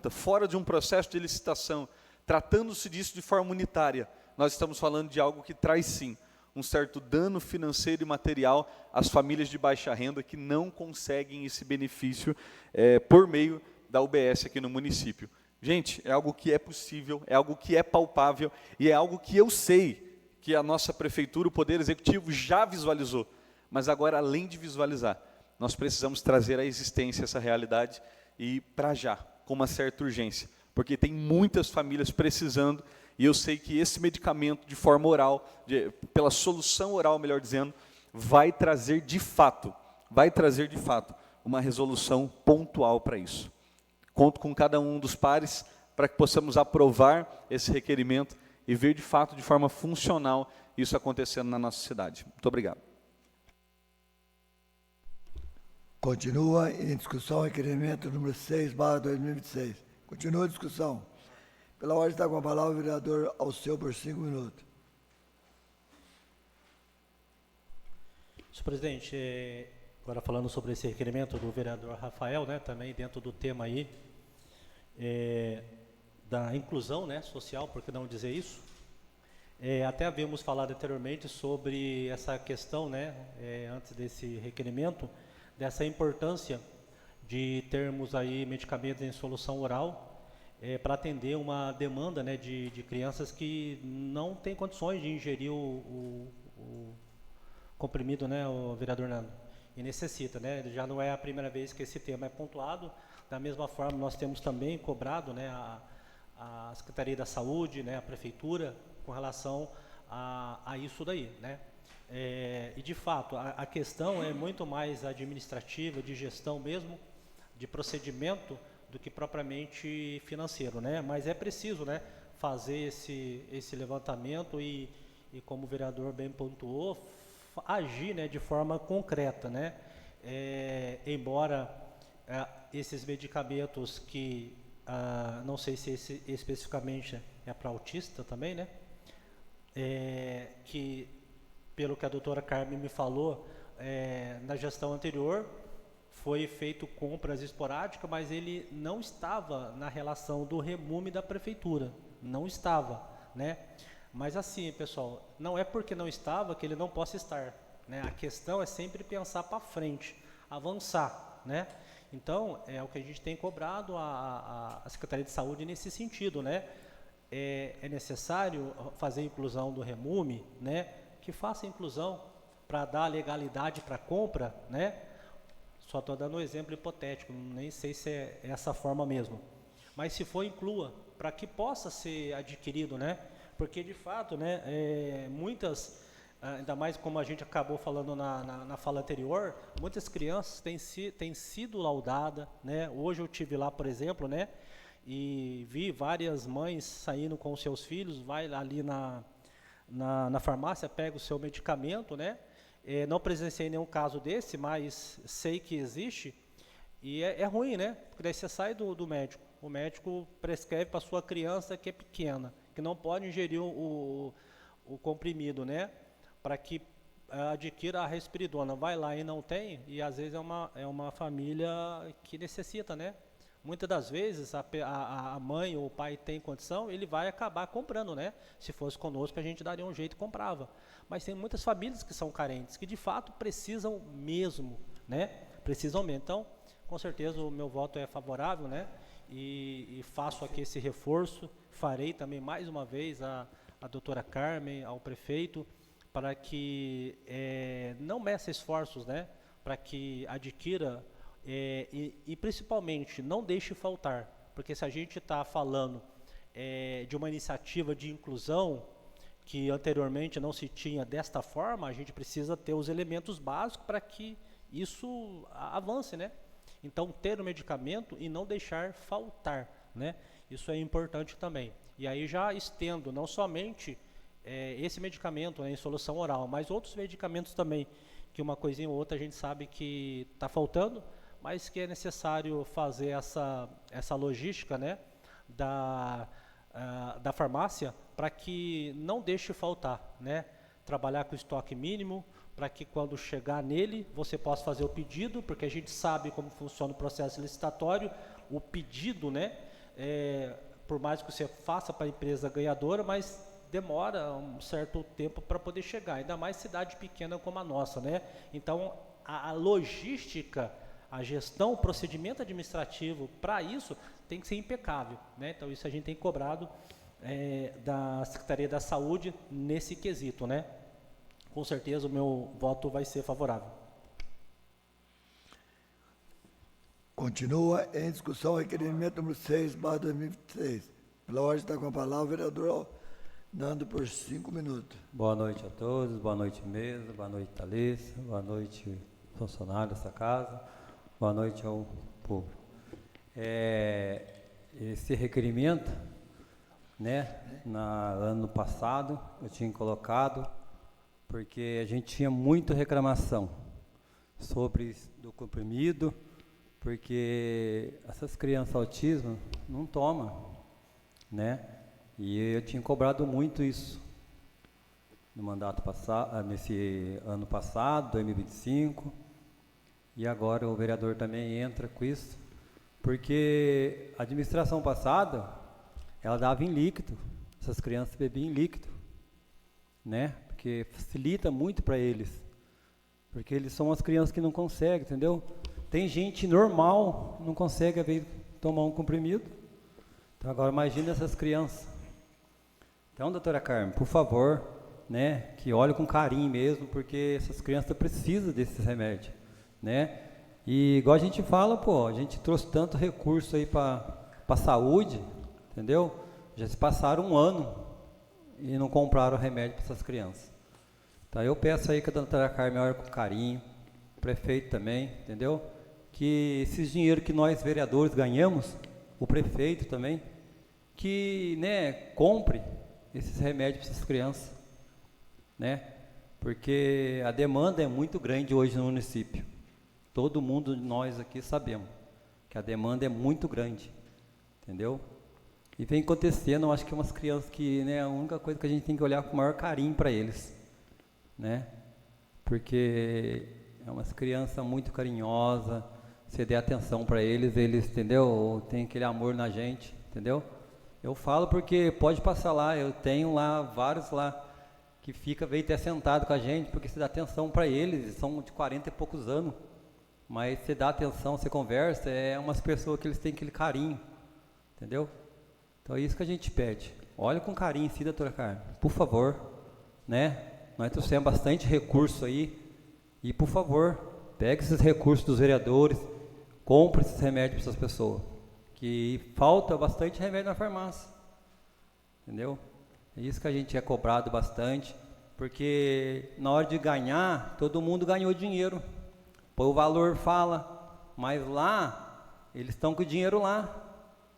Speaker 5: fora de um processo de licitação, tratando-se disso de forma unitária, nós estamos falando de algo que traz sim um certo dano financeiro e material às famílias de baixa renda que não conseguem esse benefício por meio da UBS aqui no município. Gente, é algo que é possível, é algo que é palpável e é algo que eu sei que a nossa prefeitura, o Poder Executivo já visualizou. Mas agora, além de visualizar, nós precisamos trazer à existência essa realidade e para já, com uma certa urgência, porque tem muitas famílias precisando e eu sei que esse medicamento de forma oral, pela solução oral, melhor dizendo, vai trazer de fato uma resolução pontual para isso. Conto com cada um dos pares para que possamos aprovar esse requerimento e ver de fato, de forma funcional, isso acontecendo na nossa cidade. Muito obrigado.
Speaker 1: Continua em discussão o requerimento número 6/2026. Continua a discussão. Pela ordem está com a palavra o vereador Alceu por 5 minutos.
Speaker 2: Senhor presidente, agora falando sobre esse requerimento do vereador Rafael, né, também dentro do tema aí, da inclusão, né, social, por que não dizer isso? Até havíamos falado anteriormente sobre essa questão, né, antes desse requerimento, dessa importância de termos aí medicamentos em solução oral para atender uma demanda, né, de crianças que não têm condições de ingerir o comprimido, né, o vereador Nando, e necessita, né, já não é a primeira vez que esse tema é pontuado. Da mesma forma, nós temos também cobrado, né, a Secretaria da Saúde, né, a Prefeitura, com relação a isso daí, né. E de fato, a questão é muito mais administrativa, de gestão mesmo, de procedimento, do que propriamente financeiro, né? Mas é preciso, né, fazer esse levantamento e como o vereador bem pontuou, agir, né, de forma concreta, né? Embora esses medicamentos que, não sei se esse especificamente é para autista também, né? Que, pelo que a doutora Carmen me falou, na gestão anterior, foi feito compras esporádicas, mas ele não estava na relação do REMUME da prefeitura, não estava, né? Mas assim, pessoal, não é porque não estava que ele não possa estar, né? A questão é sempre pensar para frente, avançar, né? Então, é o que a gente tem cobrado a Secretaria de Saúde nesse sentido, né? É necessário fazer a inclusão do REMUME, né? Que faça a inclusão para dar legalidade para a compra, né? Só estou dando um exemplo hipotético, nem sei se é essa forma mesmo. Mas se for, inclua, para que possa ser adquirido, né? Porque, de fato, né, muitas, ainda mais como a gente acabou falando na fala anterior, muitas crianças têm sido laudadas, né? Hoje eu tive lá, por exemplo, né, e vi várias mães saindo com os seus filhos, vai ali na farmácia, pega o seu medicamento, né? Não presenciei nenhum caso desse, mas sei que existe, e é ruim, né? Porque daí você sai do médico, o médico prescreve para sua criança que é pequena, que não pode ingerir o comprimido, né? Para que adquira a Risperidona, vai lá e não tem, e às vezes é uma família que necessita, né? Muitas das vezes a mãe ou o pai tem condição, ele vai acabar comprando, né? Se fosse conosco, a gente daria um jeito e comprava. Mas tem muitas famílias que são carentes, que de fato precisam mesmo, né? Precisam mesmo. Então, com certeza o meu voto é favorável, né? E faço aqui esse reforço, farei também mais uma vez a doutora Carmen, ao prefeito, para que não meça esforços, né? Para que adquira e principalmente não deixe faltar, porque se a gente está falando de uma iniciativa de inclusão que anteriormente não se tinha desta forma, a gente precisa ter os elementos básicos para que isso avance, né? Então, ter o medicamento e não deixar faltar, né? Isso é importante também. E aí já estendo não somente esse medicamento, né, em solução oral, mas outros medicamentos também, que uma coisinha ou outra a gente sabe que está faltando, mas que é necessário fazer essa logística, né, da farmácia, para que não deixe faltar, né, trabalhar com estoque mínimo, para que quando chegar nele, você possa fazer o pedido, porque a gente sabe como funciona o processo licitatório, o pedido, né, por mais que você faça para a empresa ganhadora, mas demora um certo tempo para poder chegar, ainda mais cidade pequena como a nossa, né? Então, a logística, a gestão, o procedimento administrativo para isso tem que ser impecável, né? Então, isso a gente tem cobrado da Secretaria da Saúde nesse quesito, né? Com certeza o meu voto vai ser favorável.
Speaker 1: Continua em discussão o requerimento número 6/2023. Pela ordem está com a palavra o vereador Nando por 5 minutos.
Speaker 6: Boa noite a todos, boa noite mesa, boa noite Thalissa, boa noite funcionário dessa casa, boa noite ao povo. Esse requerimento, né, ano passado eu tinha colocado, porque a gente tinha muita reclamação sobre do comprimido, porque essas crianças autismo não tomam, né? E eu tinha cobrado muito isso no mandato passado, nesse ano passado, 2025, e agora o vereador também entra com isso, porque a administração passada, ela dava em líquido, essas crianças bebiam em líquido, né? Porque facilita muito para eles, porque eles são as crianças que não conseguem, entendeu? Tem gente normal, não consegue tomar um comprimido. Então agora imagina essas crianças. Então, doutora Carmen, por favor, né, que olhe com carinho mesmo, porque essas crianças precisam desses remédios, né? E igual a gente fala, pô, a gente trouxe tanto recurso aí para a saúde, entendeu? Já se passaram 1 ano e não compraram remédio para essas crianças. Então eu peço aí que a doutora Carmen olhe com carinho, o prefeito também, entendeu? Que esses dinheiro que nós vereadores ganhamos, o prefeito também, que, né, compre esses remédios para essas crianças, né? Porque a demanda é muito grande hoje no município. Todo mundo, nós aqui sabemos que a demanda é muito grande, entendeu? E vem acontecendo, eu acho que umas crianças que, né, a única coisa que a gente tem que olhar com o maior carinho para eles, né? Porque é umas crianças muito carinhosas, você der atenção para eles, entendeu? Tem aquele amor na gente, entendeu? Eu falo porque pode passar lá, eu tenho lá vários lá que veio até sentado com a gente, porque você dá atenção para eles, são de 40 e poucos anos, mas você dá atenção, você conversa, é umas pessoas que eles têm aquele carinho, entendeu? Então é isso que a gente pede. Olha com carinho, sim, doutora Carmen, por favor, né? Nós trouxemos bastante recurso aí, e por favor, pegue esses recursos dos vereadores, compre esses remédios para essas pessoas, que falta bastante remédio na farmácia, entendeu? É isso que a gente é cobrado bastante, porque na hora de ganhar, todo mundo ganhou dinheiro, o valor fala, mas lá, eles estão com o dinheiro lá,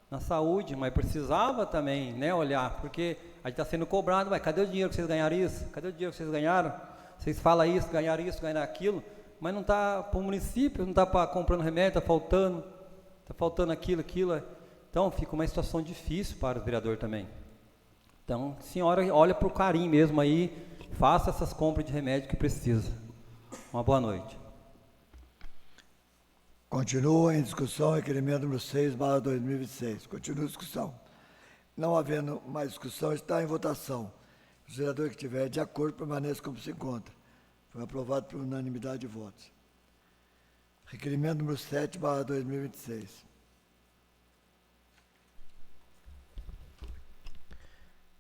Speaker 6: na saúde, mas precisava também, né, olhar, porque a gente está sendo cobrado, mas cadê o dinheiro que vocês ganharam isso? Cadê o dinheiro que vocês ganharam? Vocês falam isso, ganharam aquilo, mas não está para o município, não está para comprando remédio, está faltando aquilo. Então fica uma situação difícil para o vereador também. Então, senhora, olha para o carinho mesmo aí, faça essas compras de remédio que precisa. Uma boa noite.
Speaker 1: Continua em discussão o requerimento número 6/2026. Continua a discussão. Não havendo mais discussão, está em votação. Os vereadores que estiverem de acordo permaneçam como se encontra. Foi aprovado por unanimidade de votos. Requerimento número 7/2026.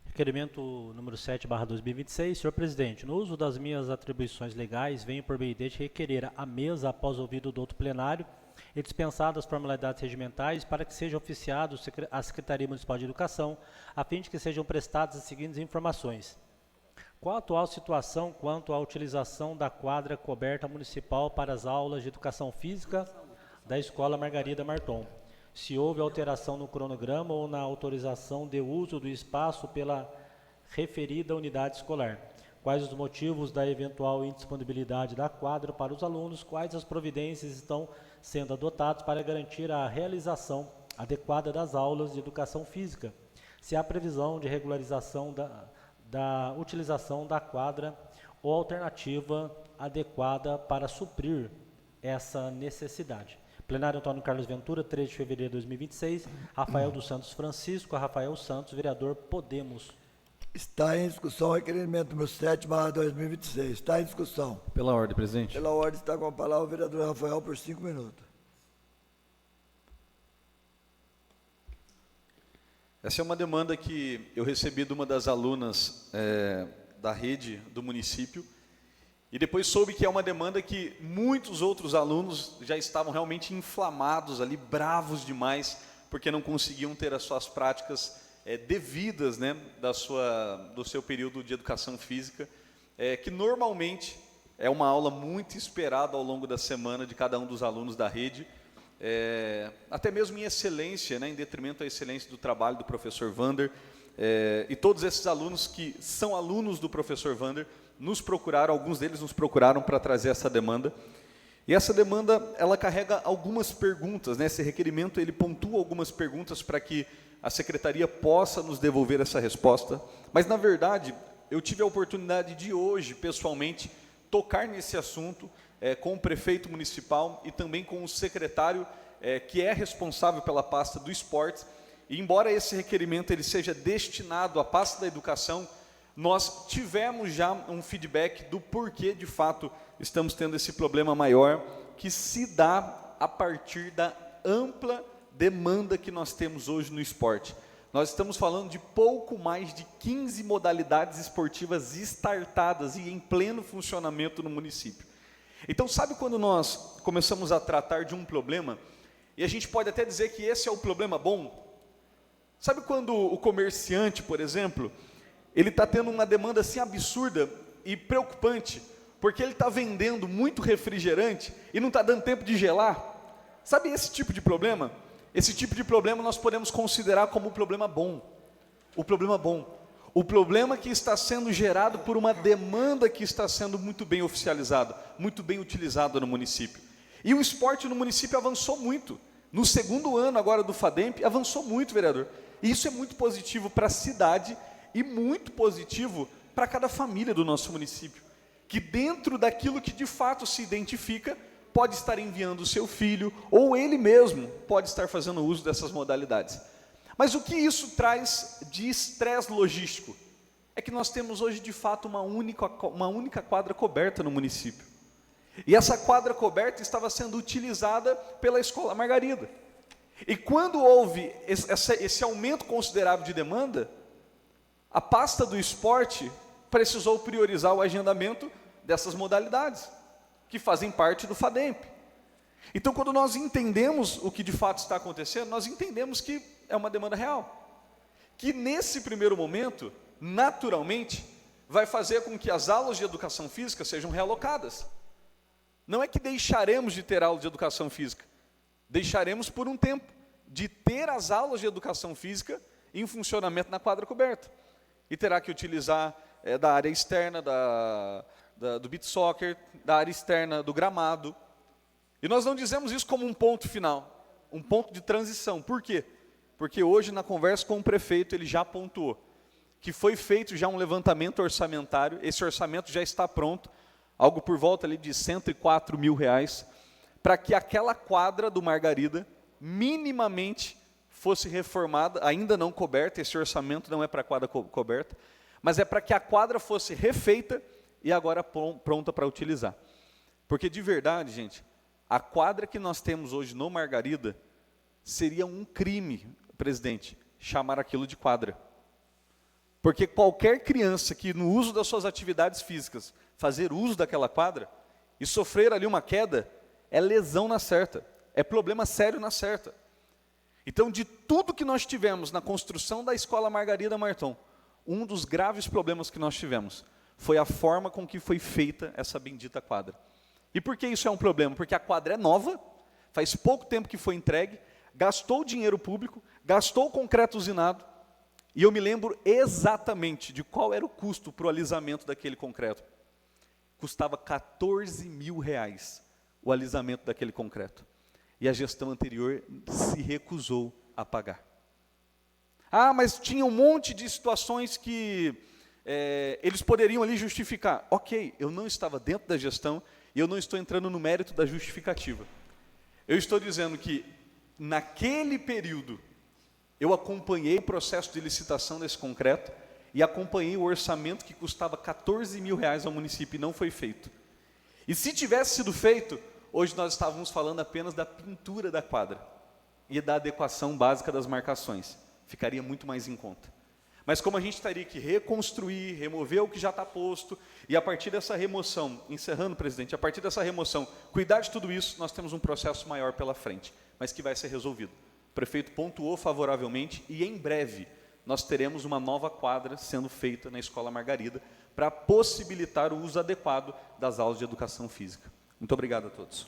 Speaker 2: Requerimento número 7/2026. Senhor presidente, no uso das minhas atribuições legais, venho por meio deste requerer à mesa, após ouvido do outro plenário, e dispensadas as formalidades regimentais, para que seja oficiado à Secretaria Municipal de Educação, a fim de que sejam prestadas as seguintes informações. Qual a atual situação quanto à utilização da quadra coberta municipal para as aulas de educação física da Escola Margarida Marton? Se houve alteração no cronograma ou na autorização de uso do espaço pela referida unidade escolar? Quais os motivos da eventual indisponibilidade da quadra para os alunos? Quais as providências estão sendo adotadas para garantir a realização adequada das aulas de educação física? Se há previsão de regularização da utilização da quadra ou alternativa adequada para suprir essa necessidade. Plenário Antônio Carlos Ventura, 3 de fevereiro de 2026. Rafael dos Santos Francisco, Rafael Santos, vereador Podemos.
Speaker 1: Está em discussão o requerimento número 7/2026. Está em discussão.
Speaker 5: Pela ordem, presidente.
Speaker 1: Pela ordem, está com a palavra o vereador Rafael por 5 minutos.
Speaker 5: Essa é uma demanda que eu recebi de uma das alunas da rede do município, e depois soube que é uma demanda que muitos outros alunos já estavam realmente inflamados ali, bravos demais, porque não conseguiam ter as suas práticas devidas, né, do seu período de educação física, que normalmente é uma aula muito esperada ao longo da semana de cada um dos alunos da rede, até mesmo em excelência, né, em detrimento da excelência do trabalho do professor Vander, e todos esses alunos que são alunos do professor Vander nos procuraram, alguns deles nos procuraram para trazer essa demanda. E essa demanda, ela carrega algumas perguntas, né? Esse requerimento, ele pontua algumas perguntas para que a secretaria possa nos devolver essa resposta. Mas, na verdade, eu tive a oportunidade de hoje, pessoalmente, tocar nesse assunto com o prefeito municipal e também com o secretário que é responsável pela pasta do esporte. E, embora esse requerimento ele seja destinado à pasta da educação, nós tivemos já um feedback do porquê, de fato, estamos tendo esse problema maior, que se dá a partir da ampla demanda que nós temos hoje no esporte. Nós estamos falando de pouco mais de 15 modalidades esportivas startadas e em pleno funcionamento no município. Então, sabe quando nós começamos a tratar de um problema, e a gente pode até dizer que esse é o problema bom? Sabe quando o comerciante, por exemplo, ele está tendo uma demanda assim absurda e preocupante, porque ele está vendendo muito refrigerante e não está dando tempo de gelar? Sabe esse tipo de problema? Esse tipo de problema nós podemos considerar como um problema bom. O problema bom. O problema que está sendo gerado por uma demanda que está sendo muito bem oficializada, muito bem utilizada no município. E o esporte no município avançou muito. No segundo ano agora do FADEMP, avançou muito, vereador. E isso é muito positivo para a cidade e muito positivo para cada família do nosso município, que dentro daquilo que de fato se identifica, pode estar enviando o seu filho, ou ele mesmo pode estar fazendo uso dessas modalidades. Mas o que isso traz de estresse logístico? É que nós temos hoje de fato uma única quadra coberta no município. E essa quadra coberta estava sendo utilizada pela Escola Margarida. E quando houve esse aumento considerável de demanda, a pasta do esporte precisou priorizar o agendamento dessas modalidades, que fazem parte do FADEMP. Então, quando nós entendemos o que de fato está acontecendo, nós entendemos que é uma demanda real, que nesse primeiro momento, naturalmente, vai fazer com que as aulas de educação física sejam realocadas. Não é que deixaremos de ter aulas de educação física, deixaremos por um tempo de ter as aulas de educação física em funcionamento na quadra coberta. E terá que utilizar da área externa do beach soccer, da área externa do gramado. E nós não dizemos isso como um ponto final, um ponto de transição. Por quê? Porque hoje, na conversa com o prefeito, ele já pontuou que foi feito já um levantamento orçamentário, esse orçamento já está pronto, algo por volta ali de R$104 mil, para que aquela quadra do Margarida, minimamente, fosse reformada, ainda não coberta, esse orçamento não é para a quadra coberta, mas é para que a quadra fosse refeita e agora pronta para utilizar. Porque de verdade, gente, a quadra que nós temos hoje no Margarida, seria um crime, presidente, chamar aquilo de quadra. Porque qualquer criança que no uso das suas atividades físicas, fazer uso daquela quadra, e sofrer ali uma queda, é lesão na certa, é problema sério na certa. Então, de tudo que nós tivemos na construção da Escola Margarida Marton, um dos graves problemas que nós tivemos foi a forma com que foi feita essa bendita quadra. E por que isso é um problema? Porque a quadra é nova, faz pouco tempo que foi entregue, gastou dinheiro público, gastou concreto usinado, e eu me lembro exatamente de qual era o custo para o alisamento daquele concreto. Custava R$14 mil o alisamento daquele concreto. E a gestão anterior se recusou a pagar. Ah, mas tinha um monte de situações que eles poderiam ali justificar. Ok, eu não estava dentro da gestão e eu não estou entrando no mérito da justificativa. Eu estou dizendo que, naquele período, eu acompanhei o processo de licitação desse concreto e acompanhei o orçamento que custava R$14.000 ao município e não foi feito. E se tivesse sido feito, hoje nós estávamos falando apenas da pintura da quadra e da adequação básica das marcações. Ficaria muito mais em conta. Mas como a gente teria que reconstruir, remover o que já está posto, e a partir dessa remoção, encerrando, presidente, a partir dessa remoção, cuidar de tudo isso, nós temos um processo maior pela frente, mas que vai ser resolvido. O prefeito pontuou favoravelmente e em breve nós teremos uma nova quadra sendo feita na Escola Margarida para possibilitar o uso adequado das aulas de educação física. Muito obrigado a todos.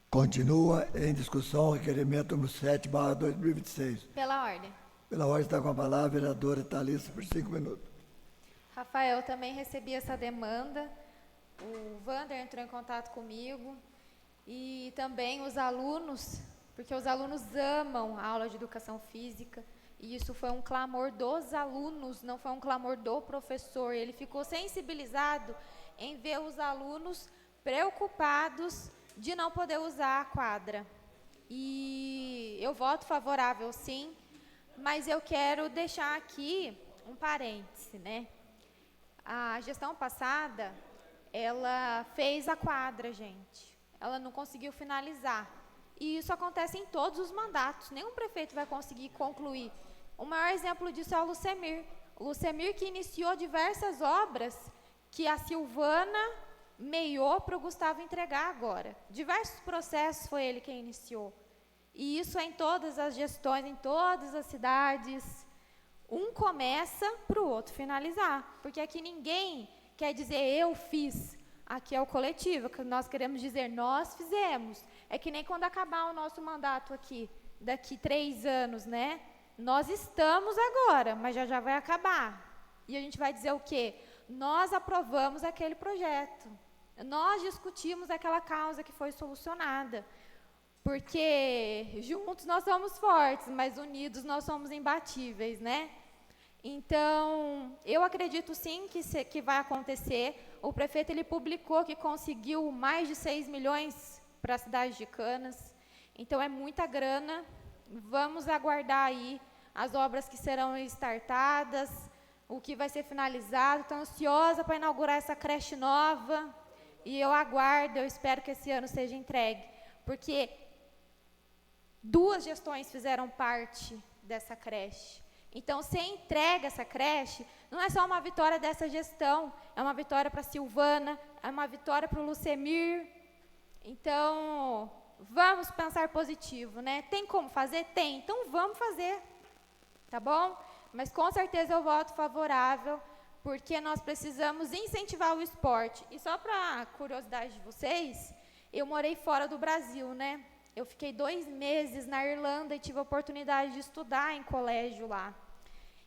Speaker 1: Continua em discussão o requerimento número 7/2026.
Speaker 4: Pela ordem.
Speaker 1: Pela ordem está com a palavra a vereadora Thalissa por 5 minutos.
Speaker 4: Rafael, também recebi essa demanda. O Wander entrou em contato comigo. E também os alunos, porque os alunos amam a aula de educação física. E isso foi um clamor dos alunos, não foi um clamor do professor. Ele ficou sensibilizado em ver os alunos preocupados de não poder usar a quadra. E eu voto favorável, sim. Mas eu quero deixar aqui um parêntese, né? A gestão passada, ela fez a quadra, gente. Ela não conseguiu finalizar. E isso acontece em todos os mandatos. Nenhum prefeito vai conseguir concluir. O maior exemplo disso é o Lucemir. O Lucemir que iniciou diversas obras que a Silvana meiou para o Gustavo entregar agora. Diversos processos foi ele quem iniciou. E isso é em todas as gestões, em todas as cidades. Um começa para o outro finalizar. Porque aqui ninguém quer dizer eu fiz. Aqui é o coletivo, que nós queremos dizer nós fizemos. É que nem quando acabar o nosso mandato aqui, daqui 3 anos, né? Nós estamos agora, mas já vai acabar. E a gente vai dizer o quê? Nós aprovamos aquele projeto. Nós discutimos aquela causa que foi solucionada. Porque juntos nós somos fortes, mas unidos nós somos imbatíveis, né? Então, eu acredito sim que vai acontecer. O prefeito ele publicou que conseguiu mais de 6 milhões para a cidade de Canas. Então, é muita grana. Vamos aguardar aí as obras que serão startadas, o que vai ser finalizado. Estou ansiosa para inaugurar essa creche nova. E eu aguardo, eu espero que esse ano seja entregue. Porque 2 gestões fizeram parte dessa creche. Então, se entrega essa creche, não é só uma vitória dessa gestão, é uma vitória para a Silvana, é uma vitória para o Lucemir. Então, vamos pensar positivo, né? Tem como fazer? Tem. Então, vamos fazer. Tá bom? Mas, com certeza, eu voto favorável, porque nós precisamos incentivar o esporte. E só para curiosidade de vocês, eu morei fora do Brasil, né? Eu fiquei 2 meses na Irlanda e tive a oportunidade de estudar em colégio lá.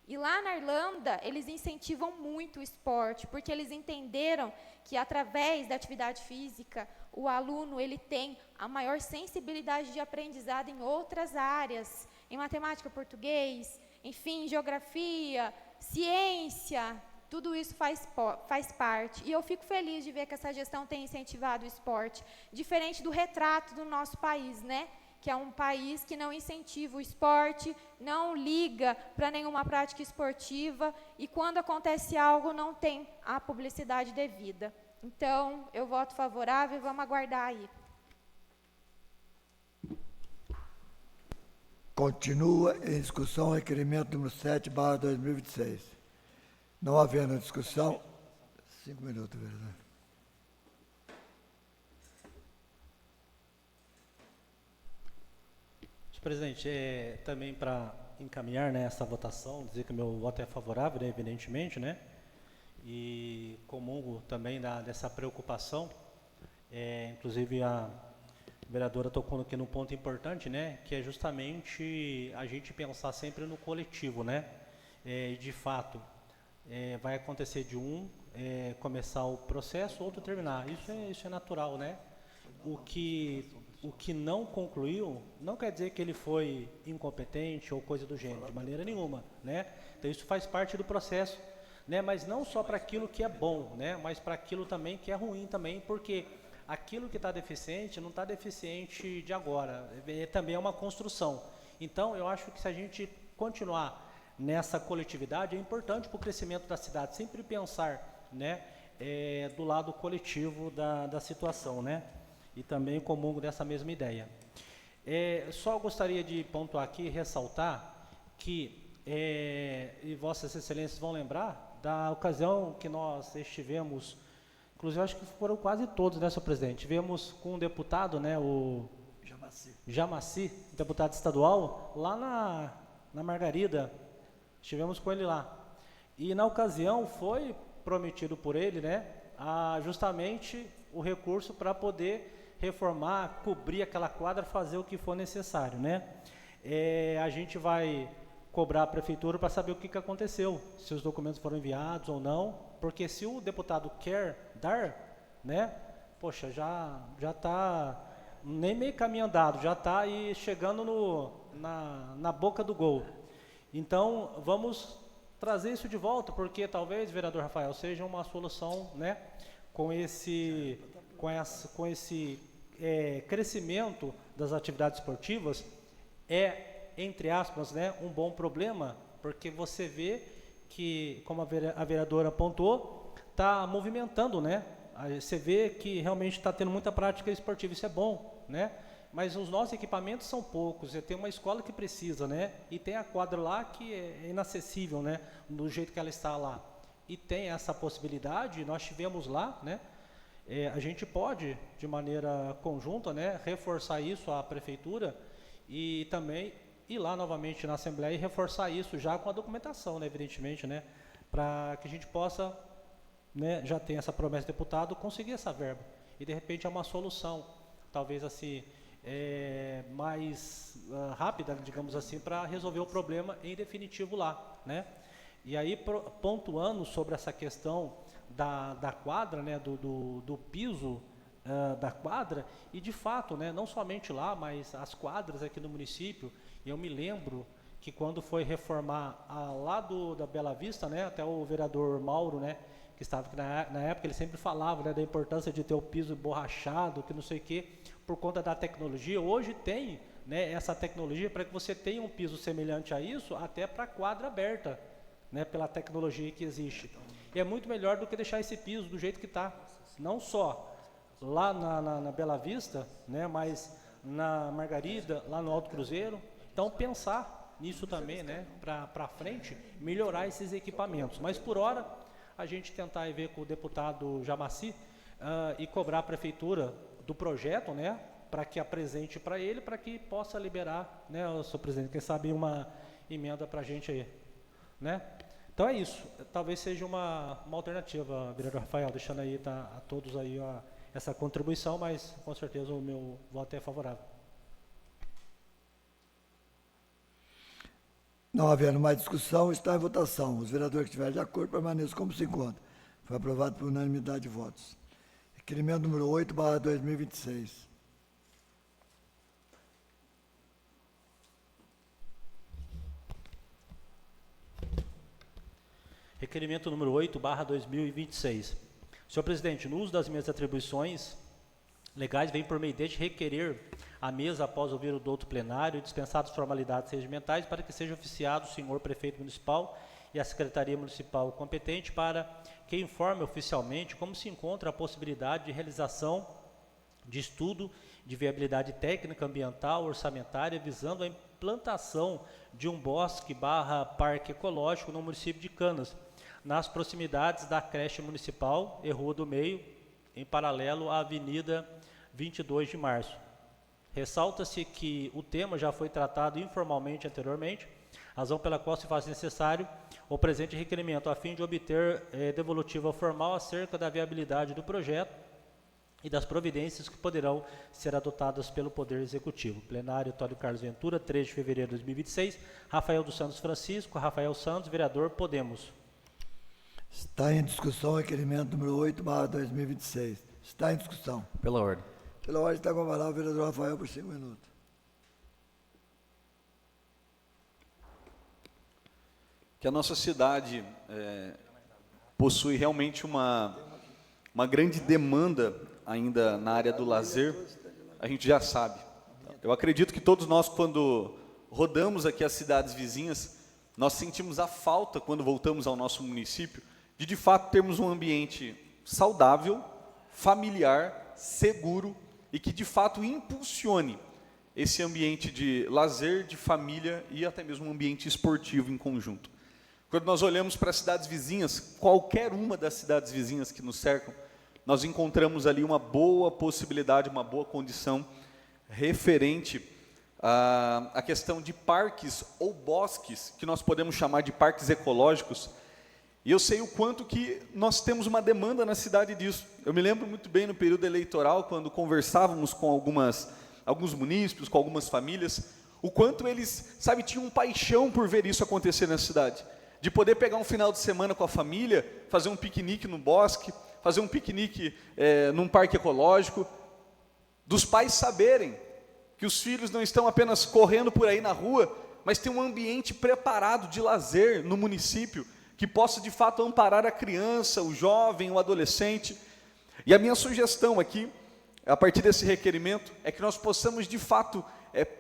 Speaker 4: E lá na Irlanda, eles incentivam muito o esporte, porque eles entenderam que, através da atividade física, o aluno ele tem a maior sensibilidade de aprendizado em outras áreas, em matemática, português, enfim, geografia, ciência, tudo isso faz parte. E eu fico feliz de ver que essa gestão tem incentivado o esporte, diferente do retrato do nosso país, né? Que é um país que não incentiva o esporte, não liga para nenhuma prática esportiva, e quando acontece algo, não tem a publicidade devida. Então, eu voto favorável e vamos aguardar aí.
Speaker 1: Continua em discussão o requerimento número 7/2026. Não havendo discussão, 5 minutos, vereador.
Speaker 2: Senhor presidente, também para encaminhar, né, essa votação, dizer que o meu voto é favorável, né, evidentemente, né, e comungo também dessa preocupação. Inclusive a vereadora tocou aqui num ponto importante, né, que é justamente a gente pensar sempre no coletivo, né, e de fato vai acontecer de começar o processo, outro terminar. Isso é natural, né? O que não concluiu não quer dizer que ele foi incompetente ou coisa do gênero, de maneira nenhuma, né? Então isso faz parte do processo, né? Mas não só para aquilo que é bom, né? Mas para aquilo também que é ruim também, porque aquilo que está deficiente não está deficiente de agora, também é uma construção. Então eu acho que se a gente continuar nessa coletividade é importante para o crescimento da cidade, sempre pensar, né, do lado coletivo da situação, né, e também comungo dessa mesma ideia. Só gostaria de pontuar aqui, ressaltar que, e Vossas Excelências vão lembrar, da ocasião que nós estivemos, inclusive acho que foram quase todos, né, senhor presidente, tivemos com um deputado, né, o Jamaci, deputado estadual, lá na Margarida, estivemos com ele lá. E na ocasião foi prometido por ele, né, justamente o recurso para poder reformar, cobrir aquela quadra, fazer o que for necessário, né. A gente vai cobrar a prefeitura para saber o que aconteceu, se os documentos foram enviados ou não, porque se o deputado quer dar, né, poxa, já está nem meio caminho andado, já está aí chegando na boca do gol. Então, vamos trazer isso de volta, porque talvez, vereador Rafael, seja uma solução, né, com esse crescimento das atividades esportivas, entre aspas, né, um bom problema, porque você vê que, como a vereadora apontou, está movimentando, né? Você vê que realmente está tendo muita prática esportiva, isso é bom, né? Mas os nossos equipamentos são poucos, tem uma escola que precisa, né? E tem a quadra lá que é inacessível, né? Do jeito que ela está lá. E tem essa possibilidade, nós tivemos lá, né? A gente pode, de maneira conjunta, né, reforçar isso à prefeitura e também ir lá novamente na Assembleia e reforçar isso já com a documentação, né, evidentemente, né, para que a gente possa, né, já tem essa promessa do deputado, conseguir essa verba. E de repente é uma solução, talvez assim, mais rápida, digamos assim, para resolver o problema em definitivo lá, né. E aí, pontuando sobre essa questão da quadra, né, do piso da quadra, e de fato, né, não somente lá, mas as quadras aqui no município, eu me lembro que quando foi reformar lá da Bela Vista, né, até o vereador Mauro, né, que estava aqui na época, ele sempre falava, né, da importância de ter o piso borrachado, que não sei o quê, por conta da tecnologia. Hoje tem, né, essa tecnologia para que você tenha um piso semelhante a isso, até para quadra aberta, né, pela tecnologia que existe. E é muito melhor do que deixar esse piso do jeito que está, não só lá na Bela Vista, né, mas na Margarida, lá no Alto Cruzeiro. Então, pensar nisso também, né, para frente, melhorar esses equipamentos. Mas, por hora, a gente tentar ver com o deputado Jamaci e cobrar a prefeitura do projeto, né, para que apresente para ele, para que possa liberar, né, senhor presidente, quem sabe uma emenda para a gente aí, né. Então é isso, talvez seja uma alternativa, vereador Rafael, deixando aí a todos aí essa contribuição, mas com certeza o meu voto é favorável.
Speaker 1: Não havendo mais discussão, está em votação. Os vereadores que estiverem de acordo permaneçam como se encontra. Foi aprovado por unanimidade de votos. Requerimento número 8/2026.
Speaker 2: Requerimento número 8/2026. Senhor presidente, no uso das minhas atribuições legais, vem por meio deste requerer a mesa, após ouvir o douto plenário, dispensadas formalidades regimentais, para que seja oficiado o senhor prefeito municipal e a secretaria municipal competente para que informe oficialmente como se encontra a possibilidade de realização de estudo de viabilidade técnica, ambiental, orçamentária, visando a implantação de um bosque/parque ecológico no município de Canas, nas proximidades da creche municipal e Rua do Meio, em paralelo à Avenida 22 de Março. Ressalta-se que o tema já foi tratado informalmente anteriormente, razão pela qual se faz necessário o presente requerimento, a fim de obter devolutiva formal acerca da viabilidade do projeto e das providências que poderão ser adotadas pelo Poder Executivo. Plenário Antônio Carlos Ventura, 3 de fevereiro de 2026, Rafael dos Santos Francisco, Rafael Santos, vereador, Podemos.
Speaker 1: Está em discussão o requerimento número 8/2026. Está em discussão.
Speaker 5: Pela ordem.
Speaker 1: Pela ordem está com a palavra o vereador Rafael por 5 minutos.
Speaker 5: Que a nossa cidade possui realmente uma grande demanda ainda na área do lazer, a gente já sabe. Eu acredito que todos nós, quando rodamos aqui as cidades vizinhas, nós sentimos a falta, quando voltamos ao nosso município, de fato termos um ambiente saudável, familiar, seguro e que de fato impulsione esse ambiente de lazer, de família e até mesmo um ambiente esportivo em conjunto. Quando nós olhamos para as cidades vizinhas, qualquer uma das cidades vizinhas que nos cercam, nós encontramos ali uma boa possibilidade, uma boa condição referente à questão de parques ou bosques, que nós podemos chamar de parques ecológicos. E eu sei o quanto que nós temos uma demanda na cidade disso. Eu me lembro muito bem no período eleitoral, quando conversávamos com alguns munícipes, com algumas famílias, o quanto eles, sabe, tinham paixão por ver isso acontecer na cidade. De poder pegar um final de semana com a família, fazer um piquenique no bosque, fazer um piquenique num parque ecológico, dos pais saberem que os filhos não estão apenas correndo por aí na rua, mas tem um ambiente preparado de lazer no município, que possa de fato amparar a criança, o jovem, o adolescente. E a minha sugestão aqui, a partir desse requerimento, é que nós possamos de fato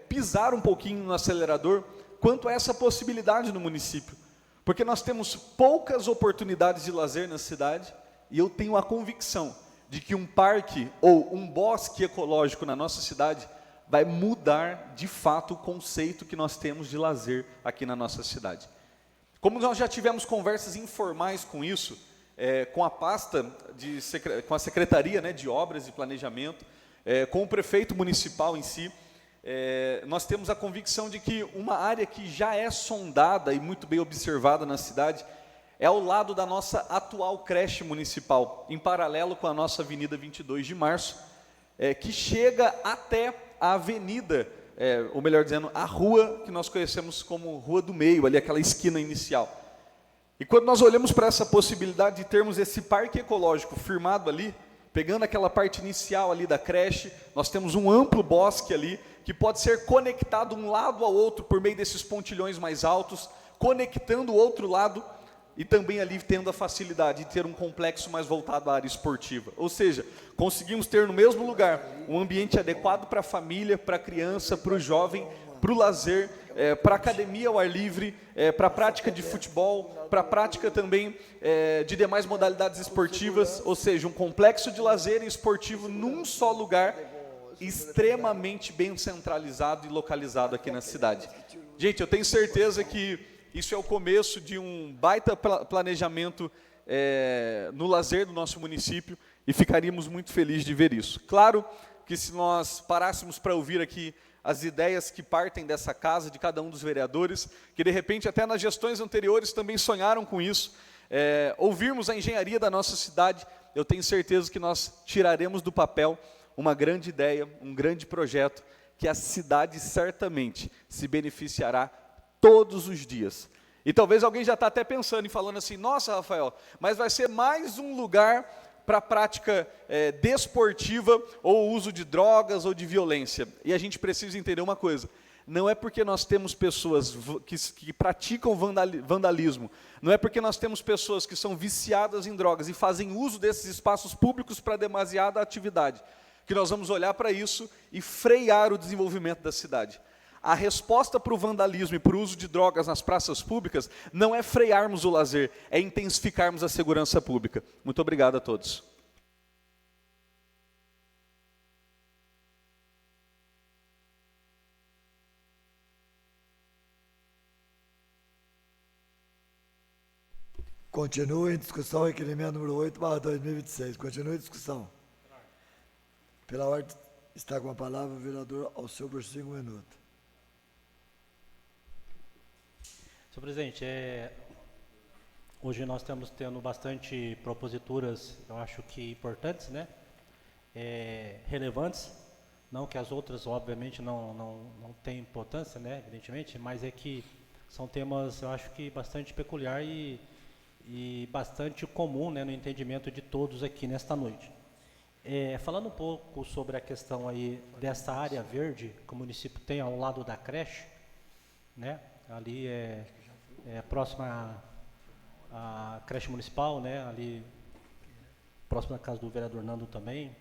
Speaker 5: pisar um pouquinho no acelerador quanto a essa possibilidade no município. Porque nós temos poucas oportunidades de lazer na cidade, e eu tenho a convicção de que um parque ou um bosque ecológico na nossa cidade vai mudar de fato o conceito que nós temos de lazer aqui na nossa cidade. Como nós já tivemos conversas informais com isso, com a pasta, com a Secretaria, né, de Obras e Planejamento, com o prefeito municipal em si, nós temos a convicção de que uma área que já é sondada e muito bem observada na cidade é ao lado da nossa atual creche municipal, em paralelo com a nossa Avenida 22 de Março, que chega até a avenida, ou melhor dizendo, a rua que nós conhecemos como Rua do Meio, ali aquela esquina inicial. E quando nós olhamos para essa possibilidade de termos esse parque ecológico firmado ali, pegando aquela parte inicial ali da creche, nós temos um amplo bosque ali, que pode ser conectado um lado ao outro por meio desses pontilhões mais altos, conectando o outro lado e também ali tendo a facilidade de ter um complexo mais voltado à área esportiva. Ou seja, conseguimos ter no mesmo lugar um ambiente adequado para a família, para a criança, para o jovem, para o lazer, para a academia ao ar livre, para a prática de futebol, para a prática também de demais modalidades esportivas, ou seja, um complexo de lazer e esportivo num só lugar, extremamente bem centralizado e localizado aqui na cidade. Gente, eu tenho certeza que isso é o começo de um baita planejamento no lazer do nosso município e ficaríamos muito felizes de ver isso. Claro que se nós parássemos para ouvir aqui as ideias que partem dessa casa, de cada um dos vereadores, que de repente até nas gestões anteriores também sonharam com isso, ouvirmos a engenharia da nossa cidade, eu tenho certeza que nós tiraremos do papel uma grande ideia, um grande projeto, que a cidade certamente se beneficiará todos os dias. E talvez alguém já está até pensando e falando assim, nossa, Rafael, mas vai ser mais um lugar para a prática desportiva ou uso de drogas ou de violência. E a gente precisa entender uma coisa, não é porque nós temos pessoas que praticam vandalismo, não é porque nós temos pessoas que são viciadas em drogas e fazem uso desses espaços públicos para demasiada atividade, que nós vamos olhar para isso e frear o desenvolvimento da cidade. A resposta para o vandalismo e para o uso de drogas nas praças públicas não é frearmos o lazer, é intensificarmos a segurança pública. Muito obrigado a todos.
Speaker 1: Continua em discussão, requerimento número 8/2026. Continua em discussão. Pela ordem, está com a palavra o vereador Alceu por 5 minutos.
Speaker 2: Senhor presidente, hoje nós estamos tendo bastante proposituras, eu acho que importantes, né? Relevantes, não que as outras, obviamente, não têm importância, né? Evidentemente, mas é que são temas, eu acho que bastante peculiar e bastante comum, né, no entendimento de todos aqui nesta noite. Falando um pouco sobre a questão aí dessa área verde que o município tem ao lado da creche, né? Ali próxima à creche municipal, né? Ali próximo da casa do vereador Nando também,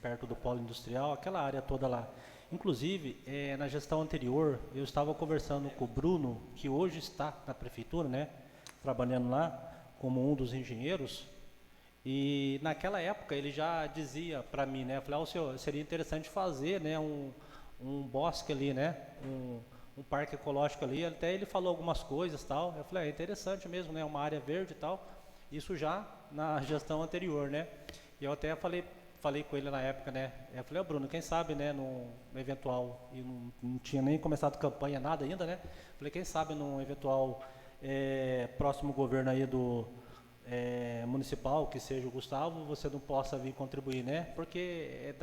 Speaker 2: perto do polo industrial, aquela área toda lá. Inclusive, na gestão anterior, eu estava conversando com o Bruno, que hoje está na prefeitura, né, trabalhando lá como um dos engenheiros, e naquela época ele já dizia para mim, né, eu falei, senhor, seria interessante fazer, né, um bosque ali, né, um parque ecológico ali, até ele falou algumas coisas tal, eu falei, é interessante mesmo, né, uma área verde e tal, isso já na gestão anterior, né, e eu até falei com ele na época, né, eu falei, Bruno, quem sabe, né, no eventual, e não tinha nem começado campanha, nada ainda, né, falei, quem sabe num eventual próximo governo aí do municipal, que seja o Gustavo, você não possa vir contribuir, né, porque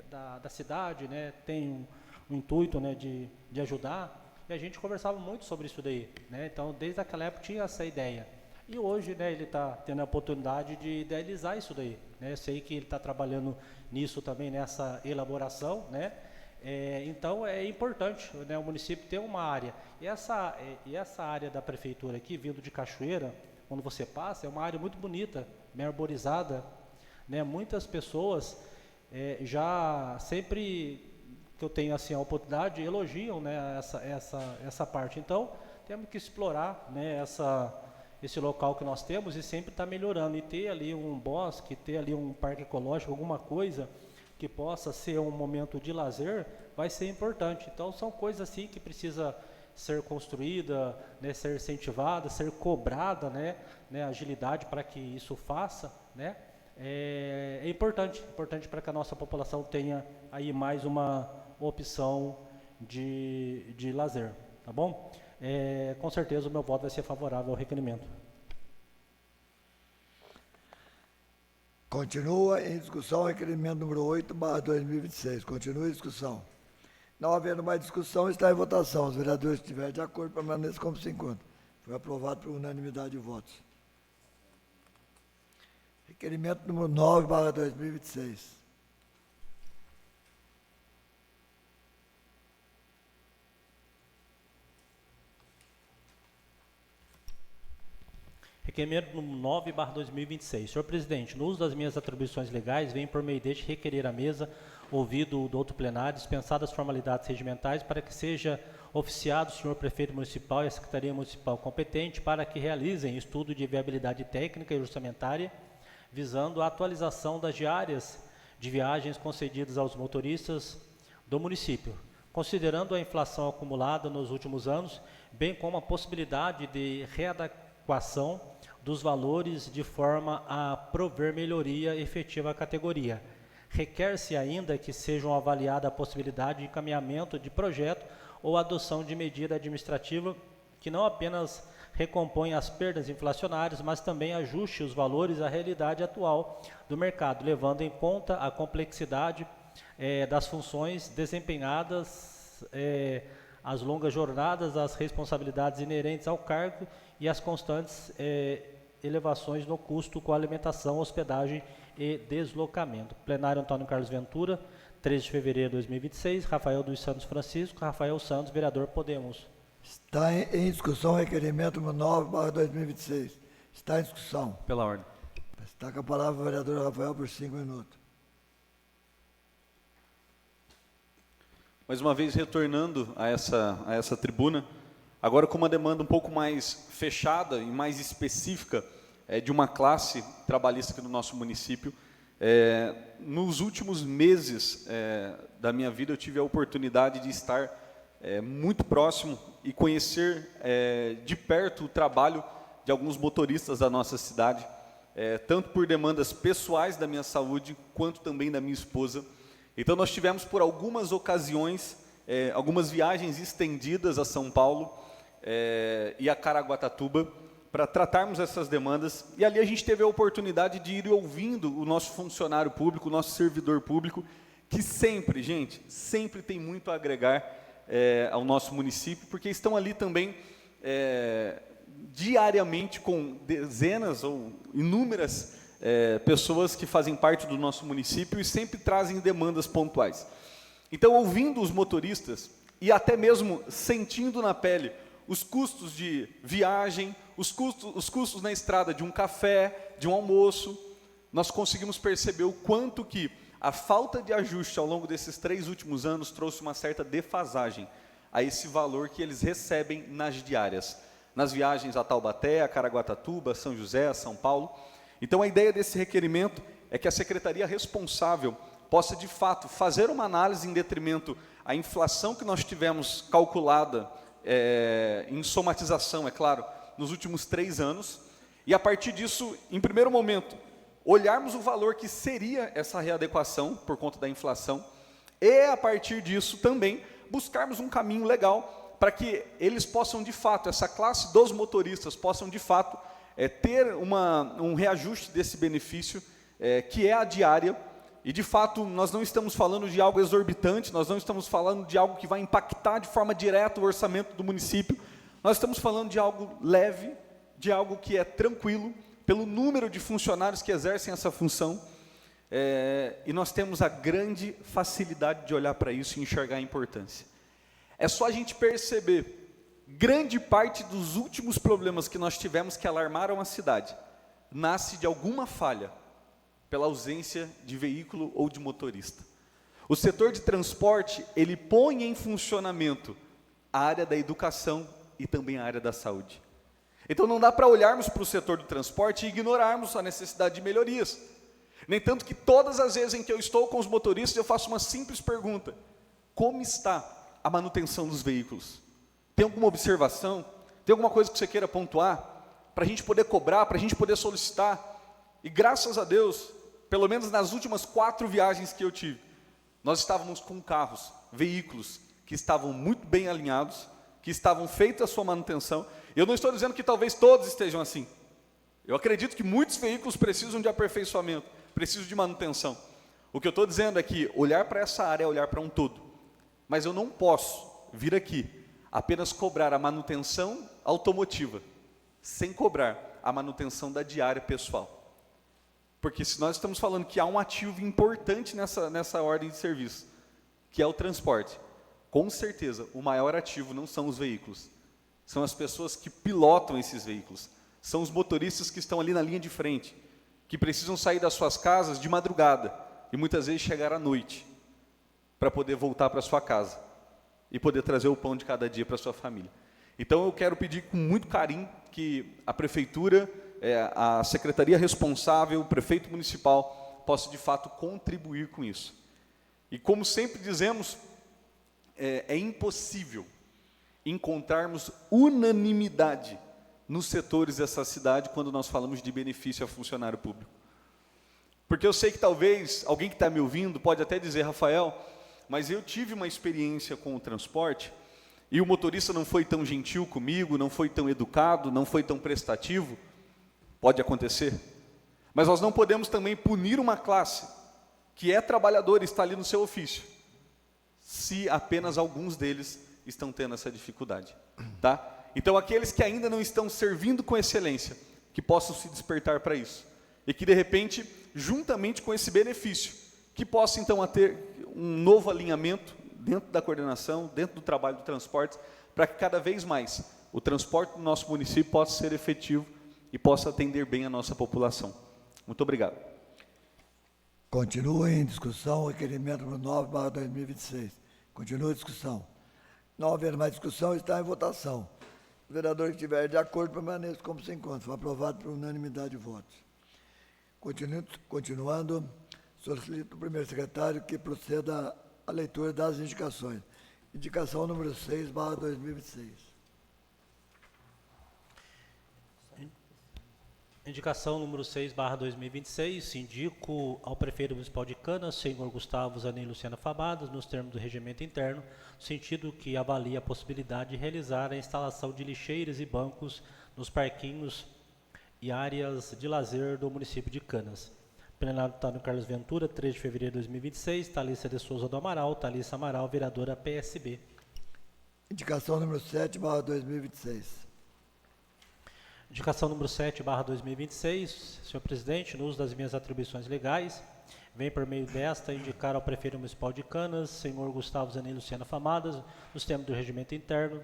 Speaker 2: da cidade, né, tem um intuito, né, de ajudar, e a gente conversava muito sobre isso daí, né, então desde aquela época tinha essa ideia, e hoje, né, ele está tendo a oportunidade de idealizar isso daí, né, eu sei que ele está trabalhando nisso também, nessa elaboração, né, então é importante, né, o município ter uma área, e essa área da prefeitura aqui, vindo de Cachoeira, quando você passa, é uma área muito bonita, bem arborizada, né, muitas pessoas já sempre que eu tenho assim a oportunidade elogiam, né, essa parte. Então temos que explorar, né, esse local que nós temos e sempre está melhorando e ter ali um bosque, ter ali um parque ecológico, alguma coisa que possa ser um momento de lazer, vai ser importante. Então são coisas assim que precisa ser construída, né, ser incentivada, ser cobrada, né, agilidade para que isso faça, né, é importante para que a nossa população tenha aí mais uma opção de lazer, tá bom? Com certeza o meu voto vai ser favorável ao requerimento.
Speaker 1: Continua em discussão o requerimento número 8/2026. Continua em discussão. Não havendo mais discussão, está em votação. Os vereadores que estiverem de acordo, permaneçam como se encontra. Foi aprovado por unanimidade de votos. Requerimento número 9/2026.
Speaker 2: Requerimento número 9/2026. Senhor presidente, no uso das minhas atribuições legais, venho por meio deste requerer à mesa, ouvido do outro plenário, dispensadas as formalidades regimentais para que seja oficiado o senhor prefeito municipal e a secretaria municipal competente para que realizem estudo de viabilidade técnica e orçamentária, visando a atualização das diárias de viagens concedidas aos motoristas do município, considerando a inflação acumulada nos últimos anos, bem como a possibilidade de readequação dos valores de forma a prover melhoria efetiva à categoria. Requer-se ainda que sejam avaliada a possibilidade de encaminhamento de projeto ou adoção de medida administrativa que não apenas recompõe as perdas inflacionárias, mas também ajuste os valores à realidade atual do mercado, levando em conta a complexidade das funções desempenhadas, as longas jornadas, as responsabilidades inerentes ao cargo e as constantes elevações no custo com alimentação, hospedagem e deslocamento. Plenário Antônio Carlos Ventura, 13 de fevereiro de 2026, Rafael dos Santos Francisco, Rafael Santos, vereador Podemos.
Speaker 1: Está em discussão o requerimento número 9/2026. Está em discussão.
Speaker 5: Pela ordem.
Speaker 1: Está com a palavra o vereador Rafael por 5 minutos.
Speaker 5: Mais uma vez, retornando a essa tribuna, agora com uma demanda um pouco mais fechada e mais específica de uma classe trabalhista aqui no nosso município. Nos últimos meses da minha vida, eu tive a oportunidade de estar muito próximo e conhecer de perto o trabalho de alguns motoristas da nossa cidade, tanto por demandas pessoais da minha saúde, quanto também da minha esposa. Então, nós tivemos por algumas ocasiões, algumas viagens estendidas a São Paulo e a Caraguatatuba, para tratarmos essas demandas, e ali a gente teve a oportunidade de ir ouvindo o nosso funcionário público, o nosso servidor público, que sempre, gente, sempre tem muito a agregar ao nosso município, porque estão ali também diariamente com dezenas ou inúmeras pessoas que fazem parte do nosso município e sempre trazem demandas pontuais. Então, ouvindo os motoristas e até mesmo sentindo na pele os custos de viagem, os custos na estrada de um café, de um almoço, nós conseguimos perceber o quanto que a falta de ajuste ao longo desses 3 últimos anos trouxe uma certa defasagem a esse valor que eles recebem nas diárias, nas viagens a Taubaté, a Caraguatatuba, São José, São Paulo. Então, a ideia desse requerimento é que a secretaria responsável possa, de fato, fazer uma análise em detrimento à inflação que nós tivemos calculada em somatização, é claro, nos últimos 3 anos, e a partir disso, em primeiro momento, olharmos o valor que seria essa readequação por conta da inflação, e a partir disso também buscarmos um caminho legal para que eles possam, de fato, essa classe dos motoristas possam, de fato, ter um reajuste desse benefício, que é a diária. E, de fato, nós não estamos falando de algo exorbitante, nós não estamos falando de algo que vai impactar de forma direta o orçamento do município, nós estamos falando de algo leve, de algo que é tranquilo, pelo número de funcionários que exercem essa função, e nós temos a grande facilidade de olhar para isso e enxergar a importância. É só a gente perceber, grande parte dos últimos problemas que nós tivemos que alarmaram a cidade, nasce de alguma falha, pela ausência de veículo ou de motorista. O setor de transporte, ele põe em funcionamento a área da educação e também a área da saúde. Então não dá para olharmos para o setor do transporte e ignorarmos a necessidade de melhorias. Nem tanto que todas as vezes em que eu estou com os motoristas, eu faço uma simples pergunta: como está a manutenção dos veículos? Tem alguma observação? Tem alguma coisa que você queira pontuar? Para a gente poder cobrar, para a gente poder solicitar? E graças a Deus, pelo menos nas últimas 4 viagens que eu tive, nós estávamos com carros, veículos que estavam muito bem alinhados, que estavam feitos a sua manutenção. Eu não estou dizendo que talvez todos estejam assim. Eu acredito que muitos veículos precisam de aperfeiçoamento, precisam de manutenção. O que eu estou dizendo é que olhar para essa área é olhar para um todo. Mas eu não posso vir aqui apenas cobrar a manutenção automotiva, sem cobrar a manutenção da diária pessoal. Porque se nós estamos falando que há um ativo importante nessa ordem de serviço, que é o transporte, com certeza o maior ativo não são os veículos, são as pessoas que pilotam esses veículos, são os motoristas que estão ali na linha de frente, que precisam sair das suas casas de madrugada e muitas vezes chegar à noite para poder voltar para sua casa e poder trazer o pão de cada dia para sua família. Então eu quero pedir com muito carinho que a prefeitura, a secretaria responsável, o prefeito municipal, possa de fato contribuir com isso. E como sempre dizemos, é impossível encontrarmos unanimidade nos setores dessa cidade quando nós falamos de benefício a funcionário público. Porque eu sei que talvez alguém que está me ouvindo pode até dizer: Rafael, mas eu tive uma experiência com o transporte e o motorista não foi tão gentil comigo, não foi tão educado, não foi tão prestativo. Pode acontecer, mas nós não podemos também punir uma classe que é trabalhadora e está ali no seu ofício, se apenas alguns deles estão tendo essa dificuldade, tá? Então aqueles que ainda não estão servindo com excelência, que possam se despertar para isso, e que de repente, juntamente com esse benefício, que possam então ter um novo alinhamento dentro da coordenação, dentro do trabalho do transporte, para que cada vez mais o transporte do nosso município possa ser efetivo e possa atender bem a nossa população. Muito obrigado.
Speaker 1: Continua em discussão o requerimento número 9/2026. Continua a discussão. Não haver mais discussão, está em votação. O vereador que estiver de acordo permaneça como se encontra. Foi aprovado por unanimidade de votos. Continuando, solicito o primeiro secretário que proceda à leitura das indicações. Indicação número 6/2026.
Speaker 2: Indicação número 6/2026, indico ao prefeito municipal de Canas, senhor Gustavo Zanin Luciana Fabadas, nos termos do regimento interno, no sentido que avalia a possibilidade de realizar a instalação de lixeiras e bancos nos parquinhos e áreas de lazer do município de Canas. Plenário está no Carlos Ventura, 3 de fevereiro de 2026, Thalissa de Souza do Amaral, Thalissa Amaral, vereadora PSB.
Speaker 1: Indicação número 7/2026.
Speaker 2: Indicação número 7/2026, senhor presidente, no uso das minhas atribuições legais, vem por meio desta indicar ao prefeito municipal de Canas, senhor Gustavo Zanin Luciana Fabadas, nos termos do regimento interno,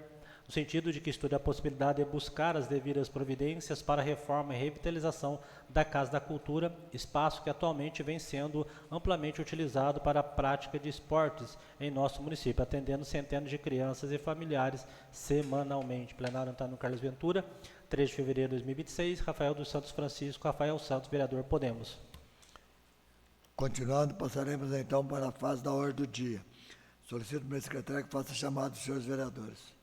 Speaker 2: no sentido de que estude a possibilidade de buscar as devidas providências para a reforma e revitalização da Casa da Cultura, espaço que atualmente vem sendo amplamente utilizado para a prática de esportes em nosso município, atendendo centenas de crianças e familiares semanalmente. Plenário Antônio Carlos Ventura, 3 de fevereiro de 2026, Rafael dos Santos Francisco, Rafael Santos, vereador Podemos.
Speaker 1: Continuando, passaremos então para a fase da ordem do dia. Solicito ao meu secretário que faça a chamada dos senhores vereadores.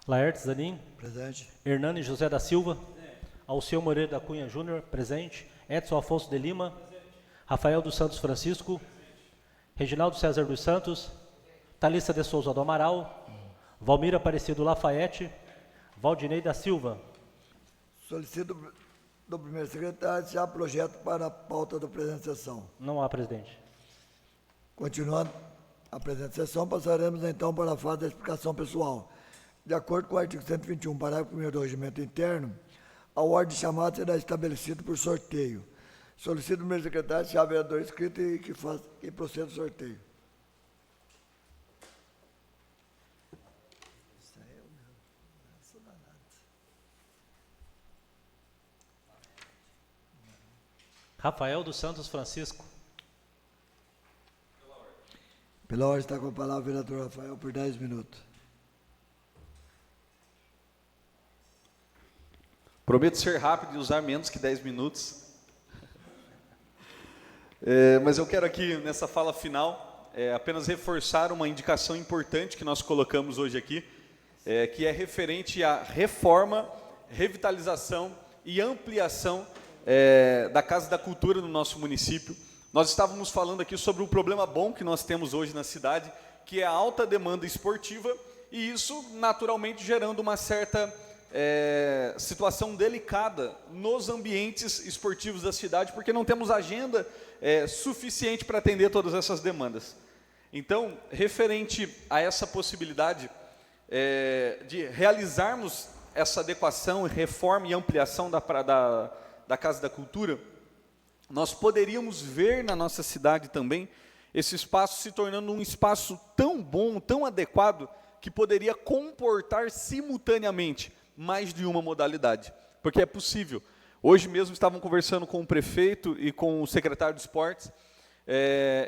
Speaker 2: Laertes Zanin.
Speaker 1: Presente.
Speaker 2: Hernani José da Silva. Alceu Moreira da Cunha Júnior, presente. Edson Afonso de Lima. Presente. Rafael dos Santos Francisco. Reginaldo César dos Santos. Thalissa de Souza do Amaral. Valmir Aparecido Lafayette. Valdinei da Silva.
Speaker 1: Solicito do primeiro secretário se há projeto para a pauta da presente sessão.
Speaker 2: Não há, presidente.
Speaker 1: Continuando a presente sessão, passaremos então para a fase da explicação pessoal. De acordo com o artigo 121, parágrafo 1º do Regimento Interno, a ordem de chamada será estabelecida por sorteio. Solicito ao primeiro secretário se há vereador inscrito e que proceda o sorteio.
Speaker 2: Rafael dos Santos Francisco.
Speaker 1: Pela ordem está com a palavra o vereador Rafael por 10 minutos.
Speaker 5: Prometo ser rápido e usar menos que 10 minutos. Mas eu quero aqui, nessa fala final, apenas reforçar uma indicação importante que nós colocamos hoje aqui, que é referente à reforma, revitalização e ampliação da Casa da Cultura no nosso município. Nós estávamos falando aqui sobre um problema bom que nós temos hoje na cidade, que é a alta demanda esportiva, e isso naturalmente gerando uma certa situação delicada nos ambientes esportivos da cidade, porque não temos agenda suficiente para atender todas essas demandas. Então, referente a essa possibilidade de realizarmos essa adequação, reforma e ampliação da Casa da Cultura, nós poderíamos ver na nossa cidade também esse espaço se tornando um espaço tão bom, tão adequado, que poderia comportar simultaneamente mais de uma modalidade, porque é possível. Hoje mesmo estavam conversando com o prefeito e com o secretário de esportes,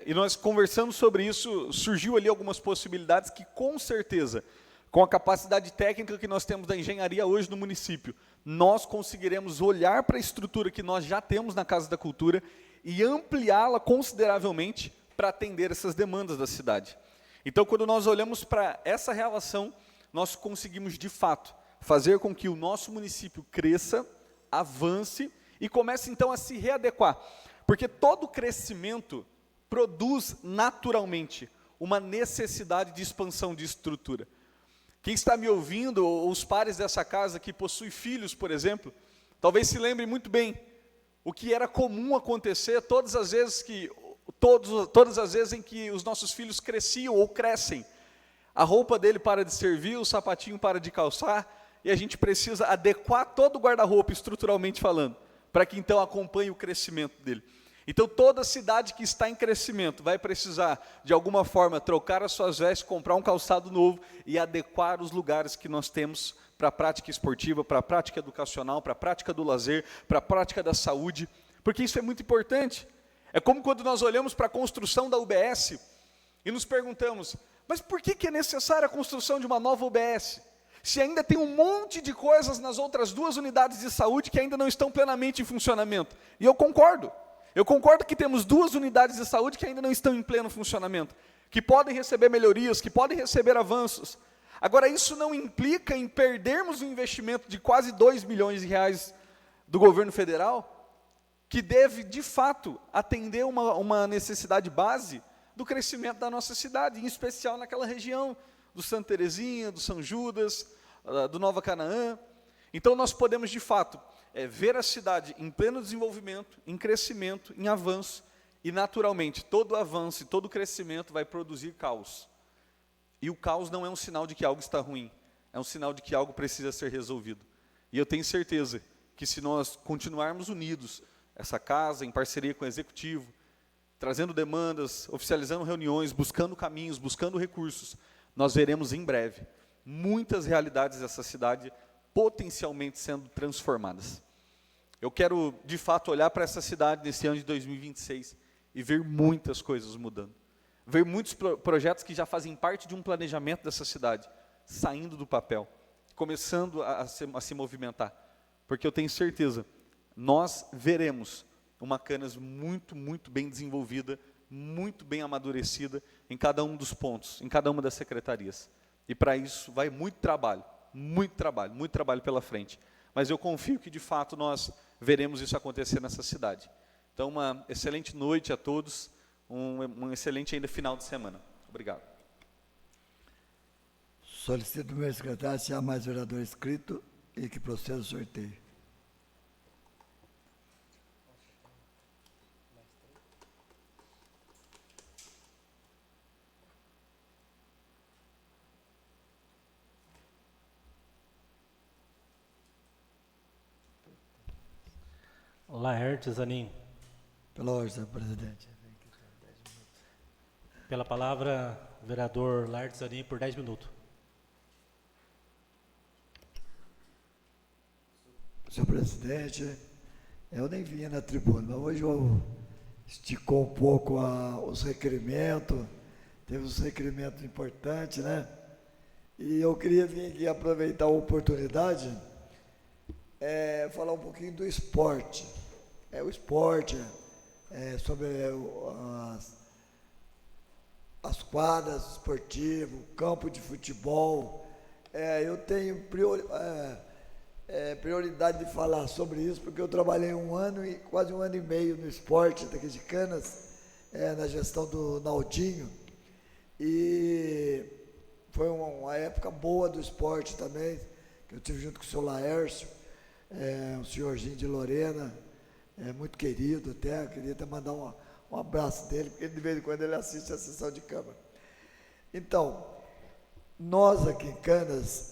Speaker 5: e nós conversamos sobre isso, surgiu ali algumas possibilidades que, com certeza, com a capacidade técnica que nós temos da engenharia hoje no município, nós conseguiremos olhar para a estrutura que nós já temos na Casa da Cultura e ampliá-la consideravelmente para atender essas demandas da cidade. Então, quando nós olhamos para essa relação, nós conseguimos, de fato, fazer com que o nosso município cresça, avance e comece, então, a se readequar. Porque todo crescimento produz, naturalmente, uma necessidade de expansão de estrutura. Quem está me ouvindo, ou os pares dessa casa que possuem filhos, por exemplo, talvez se lembre muito bem o que era comum acontecer todas as vezes em que os nossos filhos cresciam ou crescem. A roupa dele para de servir, o sapatinho para de calçar, e a gente precisa adequar todo o guarda-roupa, estruturalmente falando, para que então acompanhe o crescimento dele. Então, toda cidade que está em crescimento vai precisar, de alguma forma, trocar as suas vestes, comprar um calçado novo e adequar os lugares que nós temos para a prática esportiva, para a prática educacional, para a prática do lazer, para a prática da saúde, porque isso é muito importante. É como quando nós olhamos para a construção da UBS e nos perguntamos, mas por que é necessária a construção de uma nova UBS? Se ainda tem um monte de coisas nas outras 2 unidades de saúde que ainda não estão plenamente em funcionamento. E eu concordo. Eu concordo que temos 2 unidades de saúde que ainda não estão em pleno funcionamento, que podem receber melhorias, que podem receber avanços. Agora, isso não implica em perdermos um investimento de quase 2 milhões de reais do governo federal, que deve, de fato, atender uma necessidade base do crescimento da nossa cidade, em especial naquela região do Santa Terezinha, do São Judas, do Nova Canaã. Então, nós podemos, de fato, ver a cidade em pleno desenvolvimento, em crescimento, em avanço, e naturalmente todo avanço e todo crescimento vai produzir caos. E o caos não é um sinal de que algo está ruim, é um sinal de que algo precisa ser resolvido. E eu tenho certeza que se nós continuarmos unidos, essa casa, em parceria com o Executivo, trazendo demandas, oficializando reuniões, buscando caminhos, buscando recursos, nós veremos em breve muitas realidades dessa cidade potencialmente sendo transformadas. Eu quero, de fato, olhar para essa cidade nesse ano de 2026 e ver muitas coisas mudando. Ver muitos projetos que já fazem parte de um planejamento dessa cidade, saindo do papel, começando a se movimentar. Porque eu tenho certeza, nós veremos uma Canas muito, muito bem desenvolvida, muito bem amadurecida em cada um dos pontos, em cada uma das secretarias. E para isso vai muito trabalho pela frente. Mas eu confio que, de fato, nós veremos isso acontecer nessa cidade. Então, uma excelente noite a todos, um excelente ainda final de semana. Obrigado.
Speaker 1: Solicito do meu secretário se há mais vereador inscrito e que proceda o sorteio.
Speaker 2: Laertes Zanin.
Speaker 1: Pela ordem, senhor presidente.
Speaker 2: Pela palavra, vereador Laertes Zanin, por 10 minutos.
Speaker 1: Senhor presidente, eu nem vinha na tribuna, mas hoje eu esticou um pouco os requerimentos, teve uns requerimentos importantes, né? E eu queria vir aqui aproveitar a oportunidade, falar um pouquinho do esporte. O esporte, sobre as quadras esportivas, o campo de futebol. Eu tenho prioridade de falar sobre isso, porque eu trabalhei quase um ano e meio no esporte daqui de Canas, na gestão do Naldinho, e foi uma época boa do esporte também, que eu tive junto com o senhor Laércio, um senhorzinho de Lorena, muito querido até, eu queria até mandar um abraço dele, porque de vez em quando ele assiste a sessão de Câmara. Então, nós aqui em Canas,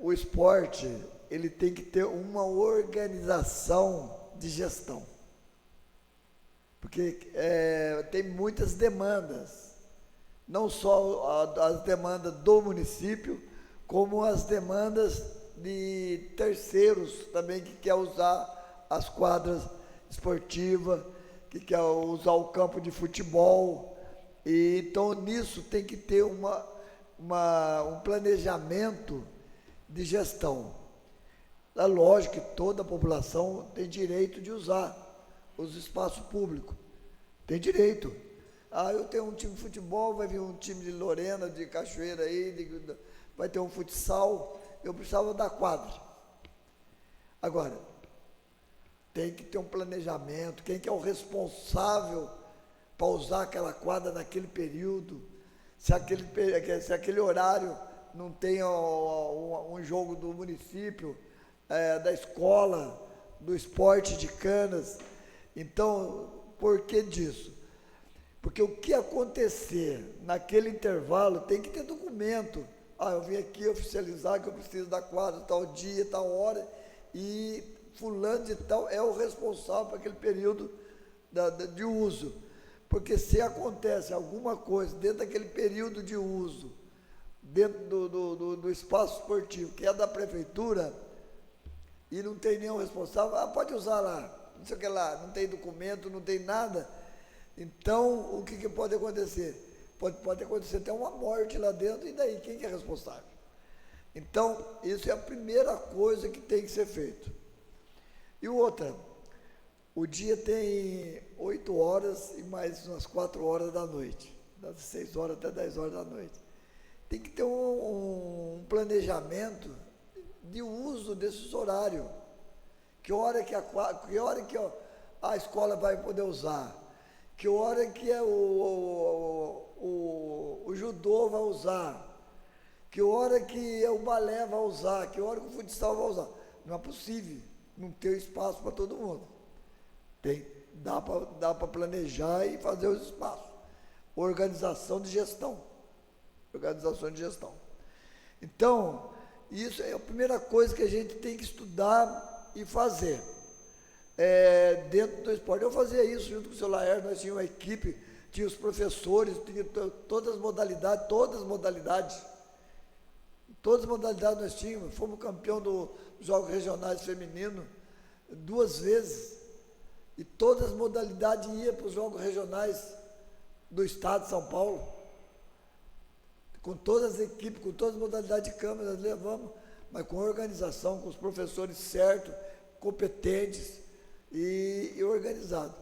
Speaker 1: o esporte, ele tem que ter uma organização de gestão, porque tem muitas demandas, não só as demandas do município, como as demandas de terceiros também que quer usar as quadras esportivas, que quer usar o campo de futebol. E então nisso tem que ter um planejamento de gestão. É lógico que toda a população tem direito de usar os espaços públicos, tem direito. Eu tenho um time de futebol, vai vir um time de Lorena, de Cachoeira aí, vai ter um futsal, eu precisava da quadra. Agora, tem que ter um planejamento, quem que é o responsável para usar aquela quadra naquele período, se aquele horário não tem um jogo do município, da escola, do esporte de Canas. Então, por que disso? Porque o que acontecer naquele intervalo tem que ter documento. Eu vim aqui oficializar que eu preciso da quadra, tal dia, tal hora, e fulano de tal é o responsável por aquele período de uso. Porque se acontece alguma coisa dentro daquele período de uso, dentro do espaço esportivo, que é da prefeitura, e não tem nenhum responsável, pode usar lá, não sei o que lá, não tem documento, não tem nada. Então, o que pode acontecer? Pode acontecer até uma morte lá dentro, e daí, quem que é responsável? Então, isso é a primeira coisa que tem que ser feito. E outra, o dia tem 8 horas e mais umas 4 horas da noite, das 6 horas até 10 horas da noite. Tem que ter um planejamento de uso desses horários. Que hora que a escola vai poder usar? Que hora que o judô vai usar? Que hora que o balé vai usar? Que hora que o futsal vai usar? Não é possível não ter espaço para todo mundo. Dá para planejar e fazer os espaços. Organização de gestão. Então, isso é a primeira coisa que a gente tem que estudar e fazer. Dentro do esporte, eu fazia isso junto com o seu Laércio, nós tínhamos uma equipe, tinha os professores, tinha todas as modalidades, Todas as modalidades nós tínhamos, fomos campeão dos Jogos Regionais Femininos 2 vezes, e todas as modalidades iam para os Jogos Regionais do Estado de São Paulo, com todas as equipes, com todas as modalidades de câmera, nós levamos, mas com organização, com os professores certos, competentes e organizados.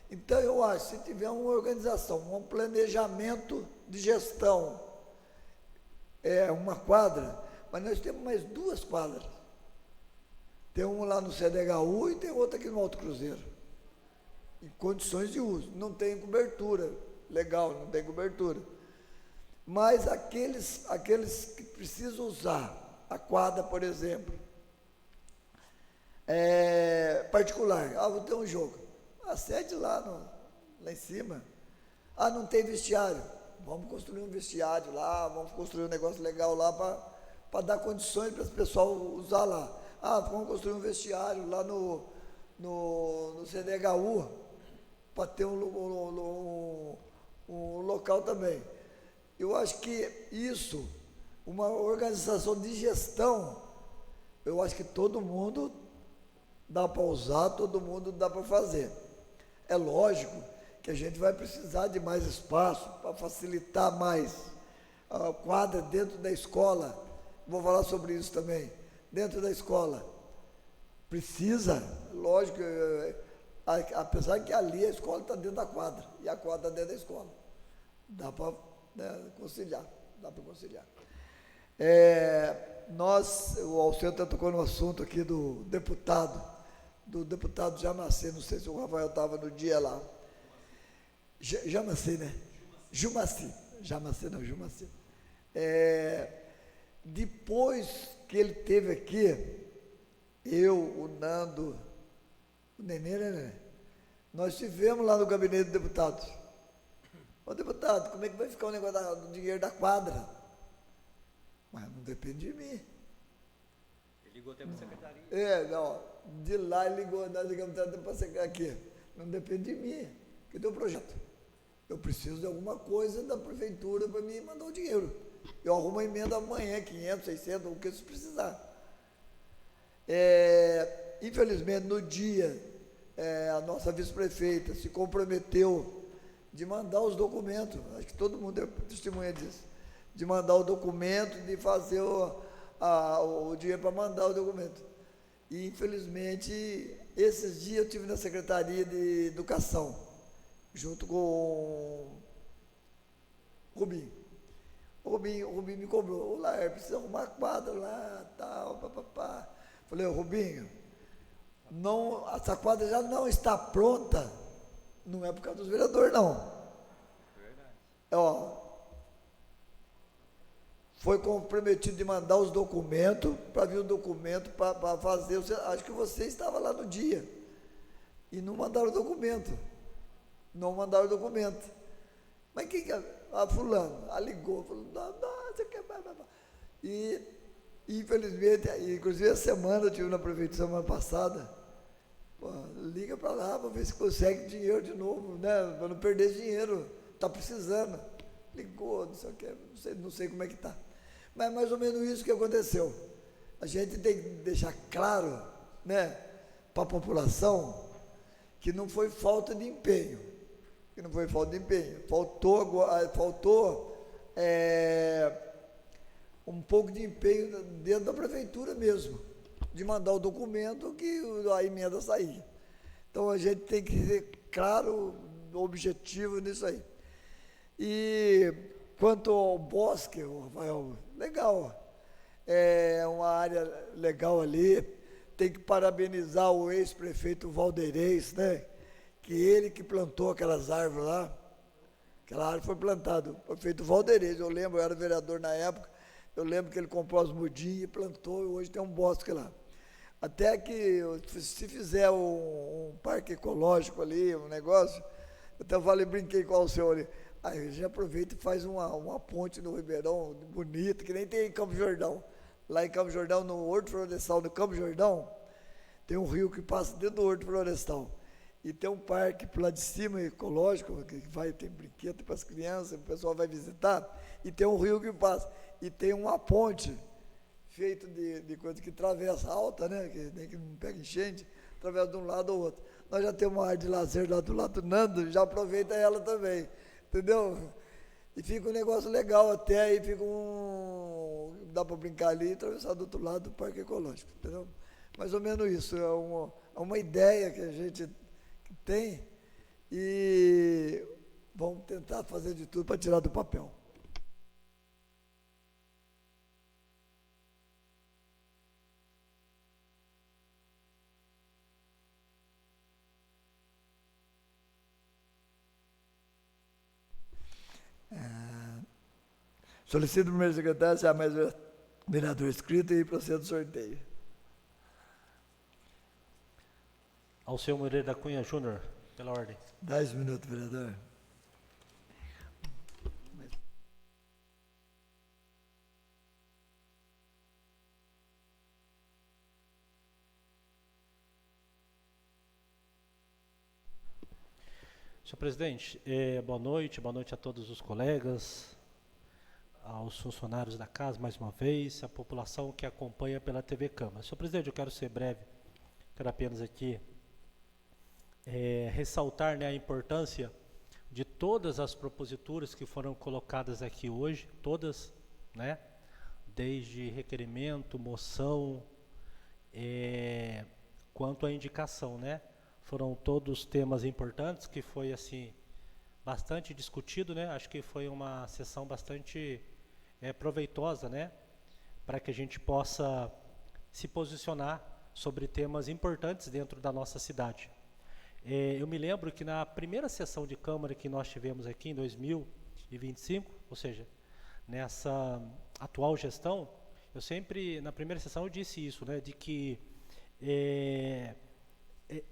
Speaker 1: Então, eu acho que se tiver uma organização, um planejamento de gestão, uma quadra, mas nós temos mais 2 quadras. Tem uma lá no CDHU e tem outra aqui no Alto Cruzeiro, em condições de uso. Não tem cobertura, legal, não tem cobertura. Mas aqueles que precisam usar a quadra, por exemplo, particular, vou ter um jogo, a sede lá em cima, não tem vestiário, vamos construir um vestiário lá, vamos construir um negócio legal lá para dar condições para o pessoal usar lá. Vamos construir um vestiário lá no CDHU, para ter um local também. Eu acho que isso, uma organização de gestão, eu acho que todo mundo dá para usar, todo mundo dá para fazer. É lógico que a gente vai precisar de mais espaço para facilitar mais a quadra dentro da escola. Vou falar sobre isso também. Dentro da escola. Precisa, lógico, apesar que ali a escola está dentro da quadra, e a quadra está dentro da escola. Dá para conciliar, o Alceu tocou no assunto aqui do deputado Jamacê, não sei se o Rafael estava no dia lá. Jamacê, né? Jumaci. Jamacê não, Jumaci. Depois que ele esteve aqui, eu, o Nando, o Nenê, né? Nós estivemos lá no gabinete do deputado. Ô deputado, como é que vai ficar o negócio do dinheiro da quadra? Mas não depende de mim.
Speaker 6: Ele ligou até para a secretaria.
Speaker 1: De lá ele ligou, nós ligamos até para chegar aqui. Não depende de mim. Cadê o projeto? Eu preciso de alguma coisa da prefeitura para me mandar o dinheiro. Eu arrumo a emenda amanhã, 500, 600, o que se precisar. Infelizmente, no dia, a nossa vice-prefeita se comprometeu de mandar os documentos, acho que todo mundo é testemunha disso, de mandar o documento, de fazer o dinheiro para mandar o documento. E, infelizmente, esses dias eu estive na Secretaria de Educação, junto com o Rubinho. O Rubinho me cobrou, precisa arrumar quadra lá, tal, papapá. Falei, Rubinho, essa quadra já não está pronta, não é por causa dos vereadores, não. Verdade. Foi comprometido de mandar os documentos, para vir o documento, para fazer. Acho que você estava lá no dia, e não mandaram o documento. Mas quem que é? Fulano, ligou, falou, não, você quer... E, infelizmente, inclusive a semana, eu estive na prefeitura semana passada, liga para lá para ver se consegue dinheiro de novo, né? Para não perder dinheiro, está precisando. Ligou, não sei o que, não sei como é que está. Mas é mais ou menos isso que aconteceu. A gente tem que deixar claro, né, para a população que não foi falta de empenho. Faltou um pouco de empenho dentro da prefeitura mesmo, de mandar o documento que a emenda saía. Então, a gente tem que ser claro, objetivo nisso aí. E quanto ao bosque, Rafael, legal, é uma área legal ali, tem que parabenizar o ex-prefeito Valdeirês, né? Que ele que plantou aquelas árvores lá, aquela árvore foi plantada, o prefeito Valdeirês, eu lembro, eu era vereador na época, eu lembro que ele comprou as mudinhas e plantou, e hoje tem um bosque lá. Até que, se fizer um parque ecológico ali, um negócio, eu até falei, brinquei com o senhor ali, aí já aproveita e faz uma ponte no Ribeirão, bonita, que nem tem em Campo Jordão. Lá em Campo Jordão, no Horto Florestal, no Campo Jordão, tem um rio que passa dentro do Horto Florestal. E tem um parque para lá de cima, ecológico, que tem brinquedo para as crianças, o pessoal vai visitar, e tem um rio que passa, e tem uma ponte feito de coisa que atravessa alta, né? Que nem que não pega enchente, atravessa de um lado ou outro. Nós já temos uma área de lazer lá do lado do Nando, já aproveita ela também, entendeu? E fica um negócio legal até, aí fica dá para brincar ali e atravessar do outro lado do Parque Ecológico, entendeu? Mais ou menos isso, é uma ideia que a gente tem e vamos tentar fazer de tudo para tirar do papel. Solicito o primeiro secretário se há mais vereador inscrito e procedo o sorteio.
Speaker 2: Alceu Moreira da Cunha Júnior, pela ordem.
Speaker 1: 10 minutos, vereador.
Speaker 2: Senhor presidente, boa noite a todos os colegas, aos funcionários da casa, mais uma vez, a população que acompanha pela TV Câmara. Senhor presidente, eu quero ser breve, quero apenas aqui ressaltar, né, a importância de todas as proposituras que foram colocadas aqui hoje, todas, né, desde requerimento, moção, quanto à indicação, né, foram todos temas importantes que foi assim bastante discutido, né, acho que foi uma sessão bastante proveitosa, né, para que a gente possa se posicionar sobre temas importantes dentro da nossa cidade. Eu me lembro que na primeira sessão de Câmara que nós tivemos aqui em 2025, ou seja, nessa atual gestão, eu sempre, na primeira sessão eu disse isso, né, de que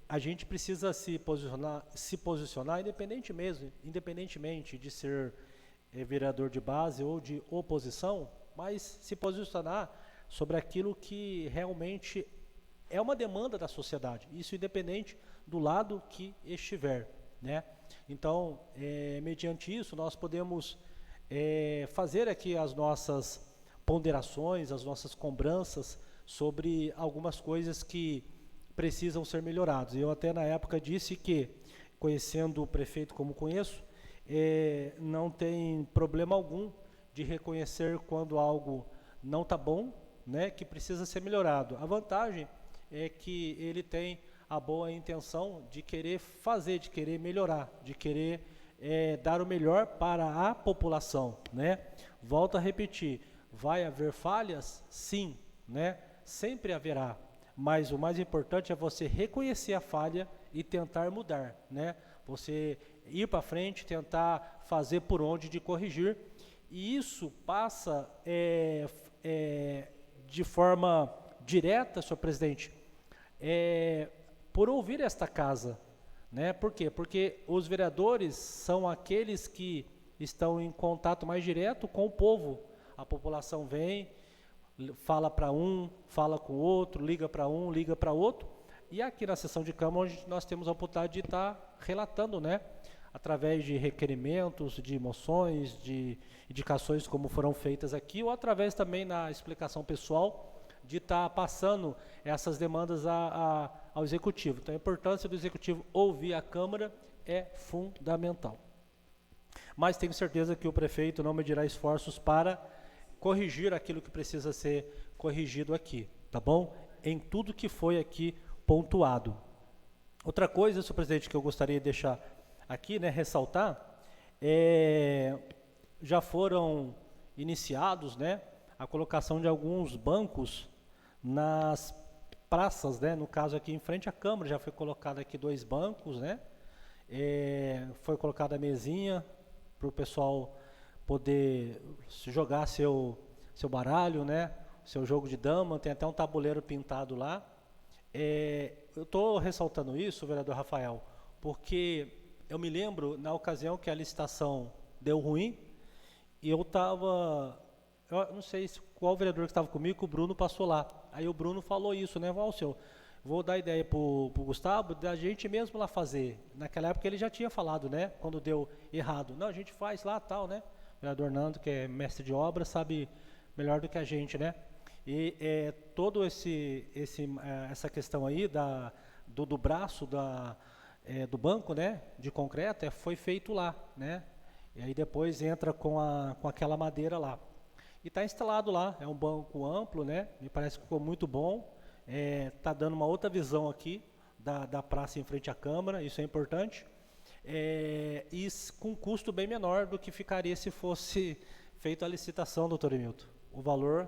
Speaker 2: a gente precisa se posicionar independentemente de ser vereador de base ou de oposição, mas se posicionar sobre aquilo que realmente é uma demanda da sociedade, isso independente do lado que estiver, né? Então, mediante isso, nós podemos fazer aqui as nossas ponderações, as nossas cobranças sobre algumas coisas que precisam ser melhoradas. Eu até na época disse que, conhecendo o prefeito como conheço, não tem problema algum de reconhecer quando algo não está bom, né, que precisa ser melhorado. A vantagem é que ele tem a boa intenção de querer fazer, de querer melhorar, de querer dar o melhor para a população, né? Volto a repetir, vai haver falhas? Sim, né? Sempre haverá, mas o mais importante é você reconhecer a falha e tentar mudar, né? Você ir para frente, tentar fazer por onde de corrigir, e isso passa de forma direta, senhor presidente, por ouvir esta casa, né? Por quê? Porque os vereadores são aqueles que estão em contato mais direto com o povo. A população vem, fala para um, fala com o outro, liga para um, liga para outro, e aqui na sessão de Câmara onde nós temos a oportunidade de estar relatando, né? Através de requerimentos, de moções, de indicações como foram feitas aqui, ou através também na explicação pessoal, de estar passando essas demandas ao Executivo. Então, a importância do Executivo ouvir a Câmara é fundamental. Mas tenho certeza que o prefeito não medirá esforços para corrigir aquilo que precisa ser corrigido aqui, tá bom? Em tudo que foi aqui pontuado. Outra coisa, senhor presidente, que eu gostaria de deixar aqui, né, ressaltar, já foram iniciados, né, a colocação de alguns bancos nas praças, né? No caso aqui em frente à Câmara já foi colocado aqui 2 bancos, né? Foi colocada a mesinha para o pessoal poder jogar seu baralho, né? Seu jogo de dama, tem até um tabuleiro pintado lá. Eu estou ressaltando isso, vereador Rafael, porque eu me lembro na ocasião que a licitação deu ruim e eu não sei qual vereador que estava comigo, que o Bruno passou lá. Aí o Bruno falou isso, né? Senhor, vou dar ideia para o Gustavo, da gente mesmo lá fazer. Naquela época ele já tinha falado, né? Quando deu errado. Não, a gente faz lá tal, né? O vereador Nando, que é mestre de obra, sabe melhor do que a gente, né? E todo essa questão aí do braço do banco, né, de concreto, foi feito lá, né? E aí depois entra com aquela madeira lá. E está instalado lá, é um banco amplo, né? Me parece que ficou muito bom. Está dando uma outra visão aqui da praça em frente à Câmara, isso é importante. E com um custo bem menor do que ficaria se fosse feita a licitação, doutor Emilton. O valor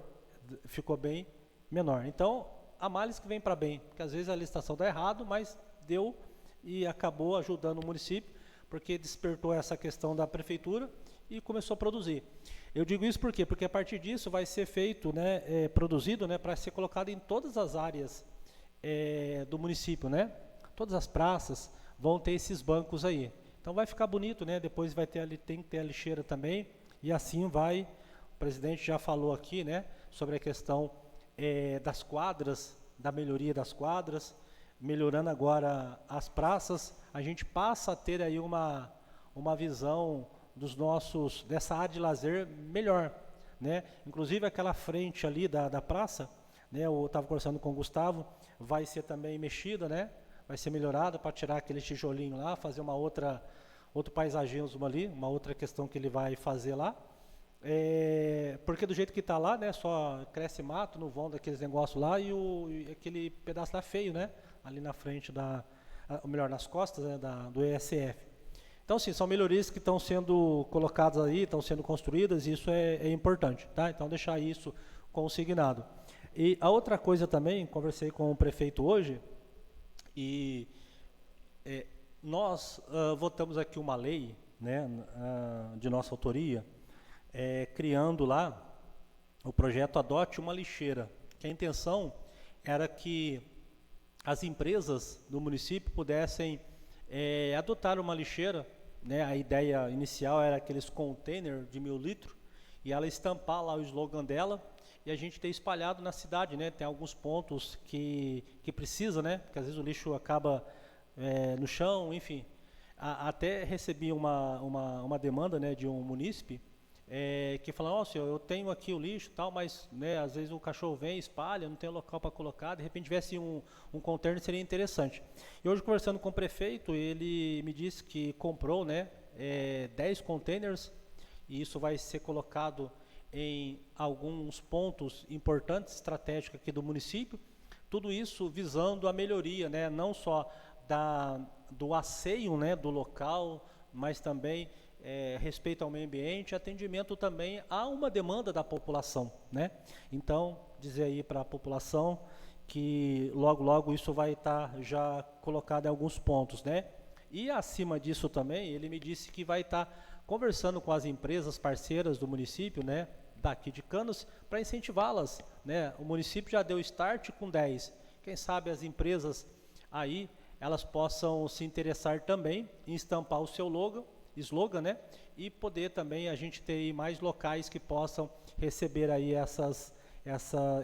Speaker 2: ficou bem menor. Então, a males que vem para bem, porque às vezes a licitação dá errado, mas deu e acabou ajudando o município, porque despertou essa questão da prefeitura e começou a produzir. Eu digo isso por quê? Porque a partir disso vai ser feito, né, produzido, né, para ser colocado em todas as áreas do município, né? Todas as praças vão ter esses bancos aí. Então vai ficar bonito, né? Depois tem que ter a lixeira também, e assim vai. O presidente já falou aqui, né, sobre a questão das quadras, da melhoria das quadras, melhorando agora as praças. A gente passa a ter aí uma visão dessa área de lazer melhor, né? Inclusive aquela frente ali da praça, né? Eu estava conversando com o Gustavo, vai ser também mexida, né? Vai ser melhorada para tirar aquele tijolinho lá, fazer outro paisagismo ali, uma outra questão que ele vai fazer lá. Porque do jeito que está lá, né? Só cresce mato no vão daqueles negócios lá e aquele pedaço lá feio, né? Ali na frente ou melhor, nas costas, né, do ESF. Então, sim, são melhorias que estão sendo colocadas aí, estão sendo construídas, e isso é importante, tá? Então, deixar isso consignado. E a outra coisa também, conversei com o prefeito hoje, e nós votamos aqui uma lei, né, de nossa autoria, criando lá o projeto Adote uma Lixeira, que a intenção era que as empresas do município pudessem adotar uma lixeira, né? A ideia inicial era aqueles containers de 1.000 litros, e ela estampar lá o slogan dela, e a gente ter espalhado na cidade, né? Tem alguns pontos que precisa, né? Porque às vezes o lixo acaba no chão, enfim. Até recebi uma demanda, né, de um munícipe, que falou: ó, senhor, eu tenho aqui o lixo e tal, mas, né, às vezes o cachorro vem, espalha, não tem local para colocar, de repente tivesse um container, seria interessante. E hoje, conversando com o prefeito, ele me disse que comprou, né, 10 containers, e isso vai ser colocado em alguns pontos importantes, estratégicos aqui do município, tudo isso visando a melhoria, né, não só do asseio, né, do local, mas também respeito ao meio ambiente, atendimento também a uma demanda da população, né? Então, dizer aí para a população que logo isso vai estar já colocado em alguns pontos, né? E acima disso também, ele me disse que vai estar conversando com as empresas parceiras do município, né, daqui de Canos, para incentivá-las, né? O município já deu start com 10. Quem sabe as empresas aí, elas possam se interessar também em estampar o seu slogan, né? E poder também a gente ter aí mais locais que possam receber aí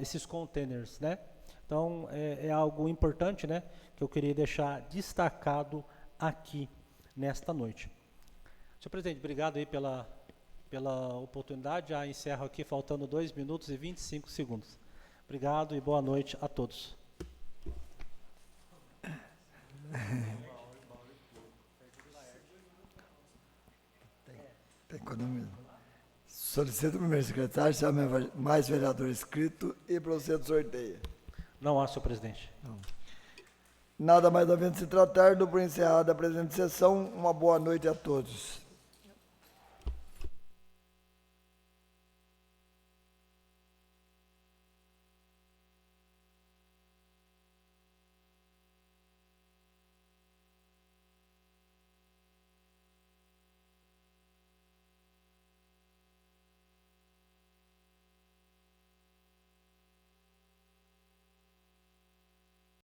Speaker 2: esses containers, né? Então, é algo importante, né, que eu queria deixar destacado aqui nesta noite. Senhor presidente, obrigado aí pela oportunidade. Já encerro aqui faltando 2 minutos e 25 segundos. Obrigado e boa noite a todos.
Speaker 1: Tem economia. Solicito o primeiro secretário, chame mais vereador inscrito e proceda o sorteio.
Speaker 2: Não há, senhor presidente.
Speaker 1: Não. Nada mais havendo se tratar, dou por encerrada a presente sessão. Uma boa noite a todos.